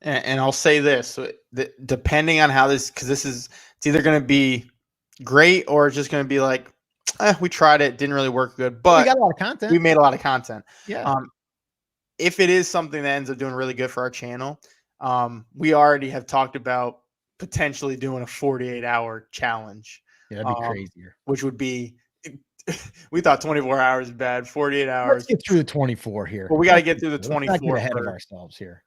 And I'll say this, depending on how this, because it's either going to be great or it's just going to be like, we tried it, didn't really work good, but we got a lot of content. We made a lot of content. Yeah. If it is something that ends up doing really good for our channel, we already have talked about potentially doing a 48-hour challenge. Yeah, that'd be crazier. Which would be, we thought 24 hours is bad, 48 hours. Let's get through the 24 here. Well, we got to get through the 24. Let's not get ahead of ourselves here.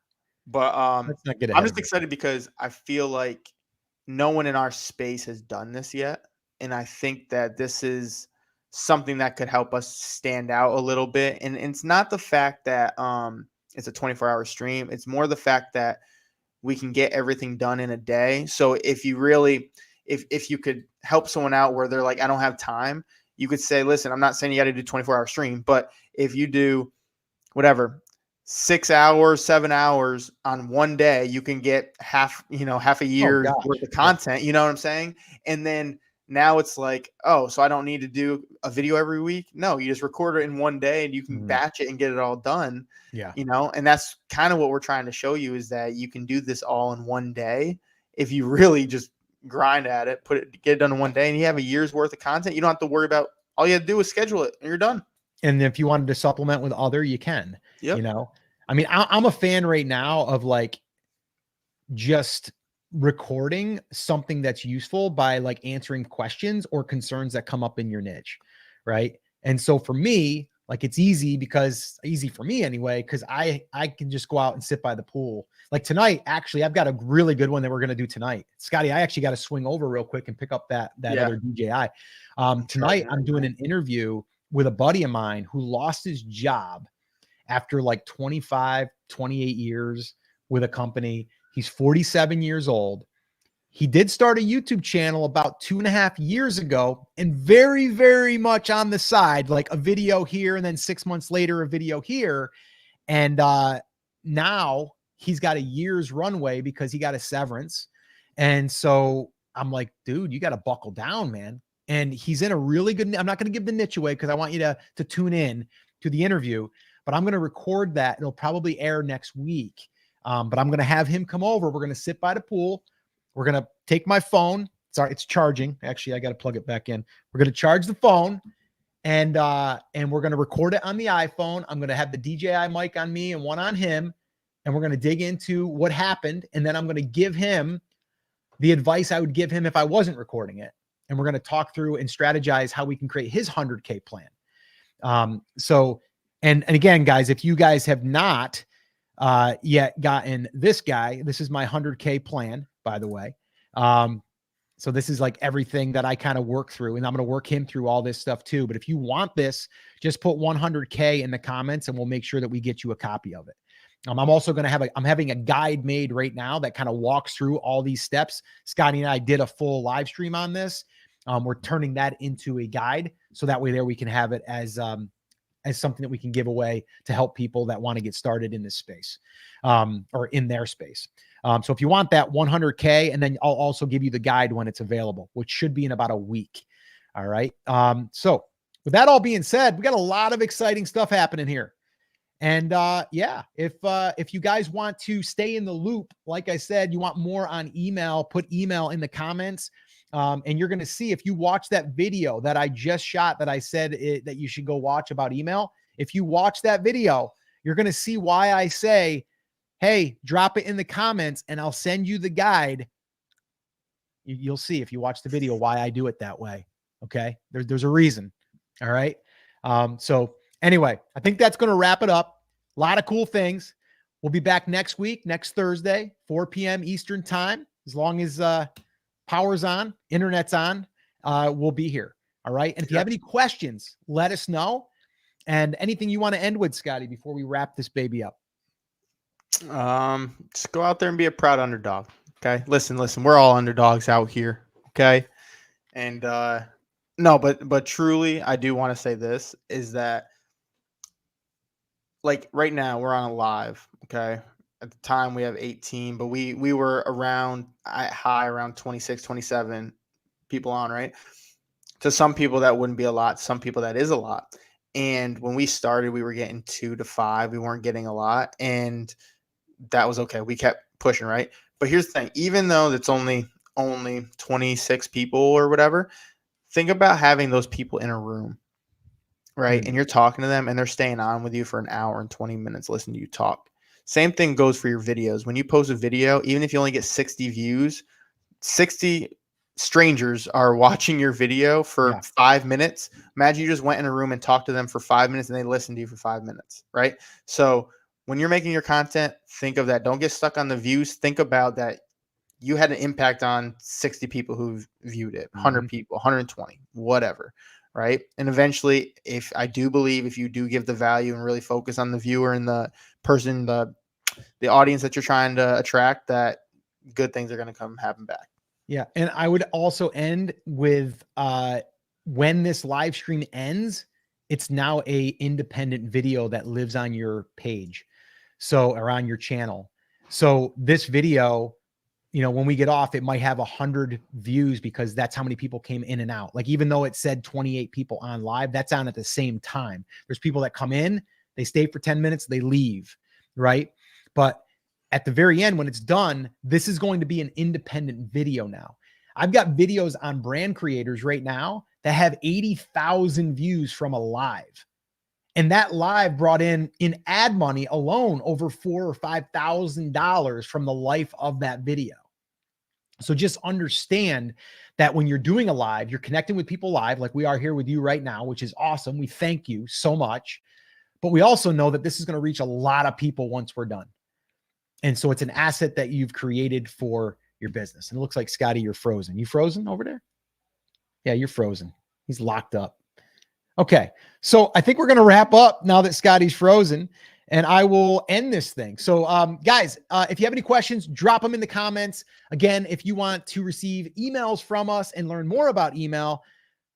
But let's not get ahead. I'm just excited because I feel like no one in our space has done this yet. And I think that this is something that could help us stand out a little bit. And it's not the fact that it's a 24-hour stream. It's more the fact that we can get everything done in a day. So if you really, if you could help someone out where they're like, I don't have time, you could say, listen, I'm not saying you got to do 24-hour stream, but if you do whatever, 6 hours, 7 hours on one day, you can get half a year's worth of content. You know what I'm saying? And then now it's like, oh, so I don't need to do a video every week. No, you just record it in one day and you can batch it and get it all done. Yeah. And that's kind of what we're trying to show you, is that you can do this all in one day. If you really just grind at it, get it done in one day, and you have a year's worth of content, you don't have to worry about, all you have to do is schedule it and you're done. And if you wanted to supplement with other, you can. Yep. I mean, I'm a fan right now of like just recording something that's useful by like answering questions or concerns that come up in your niche. Right. And so for me, Like it's easy for me anyway, because I can just go out and sit by the pool. Like tonight, actually, I've got a really good one that we're gonna do tonight. Scotty, I actually got to swing over real quick and pick up that other DJI. Tonight, I'm doing an interview with a buddy of mine who lost his job after like 25, 28 years with a company. He's 47 years old. He did start a YouTube channel about 2.5 years ago, and very, very much on the side, like a video here, and then 6 months later, a video here. And now he's got a year's runway because he got a severance. And so I'm like, dude, you got to buckle down, man. And he's in a really good, I'm not going to give the niche away because I want you to tune in to the interview, but I'm going to record that. It'll probably air next week. But I'm going to have him come over. We're going to sit by the pool. We're going to take my phone. Sorry, it's charging. Actually, I got to plug it back in. We're going to charge the phone, and we're going to record it on the iPhone. I'm going to have the DJI mic on me and one on him, and we're going to dig into what happened. And then I'm going to give him the advice I would give him if I wasn't recording it. And we're going to talk through and strategize how we can create his 100K plan. And again, guys, if you guys have not yet gotten this guy, this is my 100K plan, by the way. So this is like everything that I kind of work through, and I'm going to work him through all this stuff too. But if you want this, just put 100K in the comments and we'll make sure that we get you a copy of it. I'm also going to have I'm having a guide made right now that kind of walks through all these steps. Scotty and I did a full live stream on this. We're turning that into a guide. So that way there we can have it as something that we can give away to help people that want to get started in this space, or in their space. So if you want that 100K, and then I'll also give you the guide when it's available, which should be in about a week. All right. So with that all being said, we got a lot of exciting stuff happening here. And yeah, if you guys want to stay in the loop, like I said, you want more on email, put email in the comments. And you're going to see, if you watch that video that I just shot, that I said that you should go watch about email. If you watch that video, you're going to see why I say, hey, drop it in the comments and I'll send you the guide. You'll see if you watch the video why I do it that way. Okay. There's a reason. All right. So anyway, I think that's going to wrap it up. A lot of cool things. We'll be back next week, next Thursday, 4 p.m. Eastern time. As long as power's on, internet's on, we'll be here. All right. And if you have any questions, let us know. And anything you want to end with, Scotty, before we wrap this baby up? Just go out there and be a proud underdog. Okay. Listen, we're all underdogs out here. Okay. And, no, but truly, I do want to say this is that, like, right now we're on a live. Okay. At the time we have 18, but we were around around 26, 27 people on, right? To some people that wouldn't be a lot. Some people that is a lot. And when we started, we were getting 2 to 5. We weren't getting a lot. And that was okay. We kept pushing, right? But here's the thing. Even though it's only 26 people or whatever, think about having those people in a room, right? Mm. And you're talking to them and they're staying on with you for an hour and 20 minutes listening to you talk. Same thing goes for your videos. When you post a video, even if you only get 60 views, 60 strangers are watching your video for 5 minutes. Imagine you just went in a room and talked to them for 5 minutes and they listened to you for 5 minutes, right? So when you're making your content, think of that. Don't get stuck on the views. Think about that you had an impact on 60 people who viewed it, 100 people, 120, whatever, right? And eventually, if you do give the value and really focus on the viewer and the person, the audience that you're trying to attract, that good things are going to happen back. Yeah. And I would also end with, when this live stream ends, it's now a independent video that lives on your page. So, or on your channel. So this video, when we get off, it might have 100 views because that's how many people came in and out. Like, even though it said 28 people on live, that's on at the same time. There's people that come in, they stay for 10 minutes, they leave, right? But at the very end, when it's done, this is going to be an independent video now. I've got videos on brand creators right now that have 80,000 views from a live. And that live brought in ad money alone over $4,000 or $5,000 from the life of that video. So just understand that when you're doing a live, you're connecting with people live, like we are here with you right now, which is awesome. We thank you so much. But we also know that this is going to reach a lot of people once we're done. And so it's an asset that you've created for your business. And it looks like, Scotty, you're frozen. You frozen over there? Yeah, you're frozen. He's locked up. Okay. So I think we're going to wrap up now that Scotty's frozen, and I will end this thing. So guys, if you have any questions, drop them in the comments. Again, if you want to receive emails from us and learn more about email,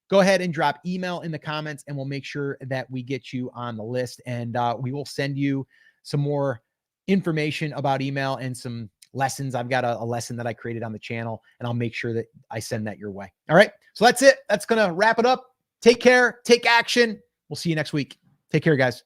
go ahead and drop email in the comments, and we'll make sure that we get you on the list. And we will send you some more information about email and some lessons. I've got a lesson that I created on the channel, and I'll make sure that I send that your way. All right. So that's it. That's going to wrap it up. Take care. Take action. We'll see you next week. Take care, guys.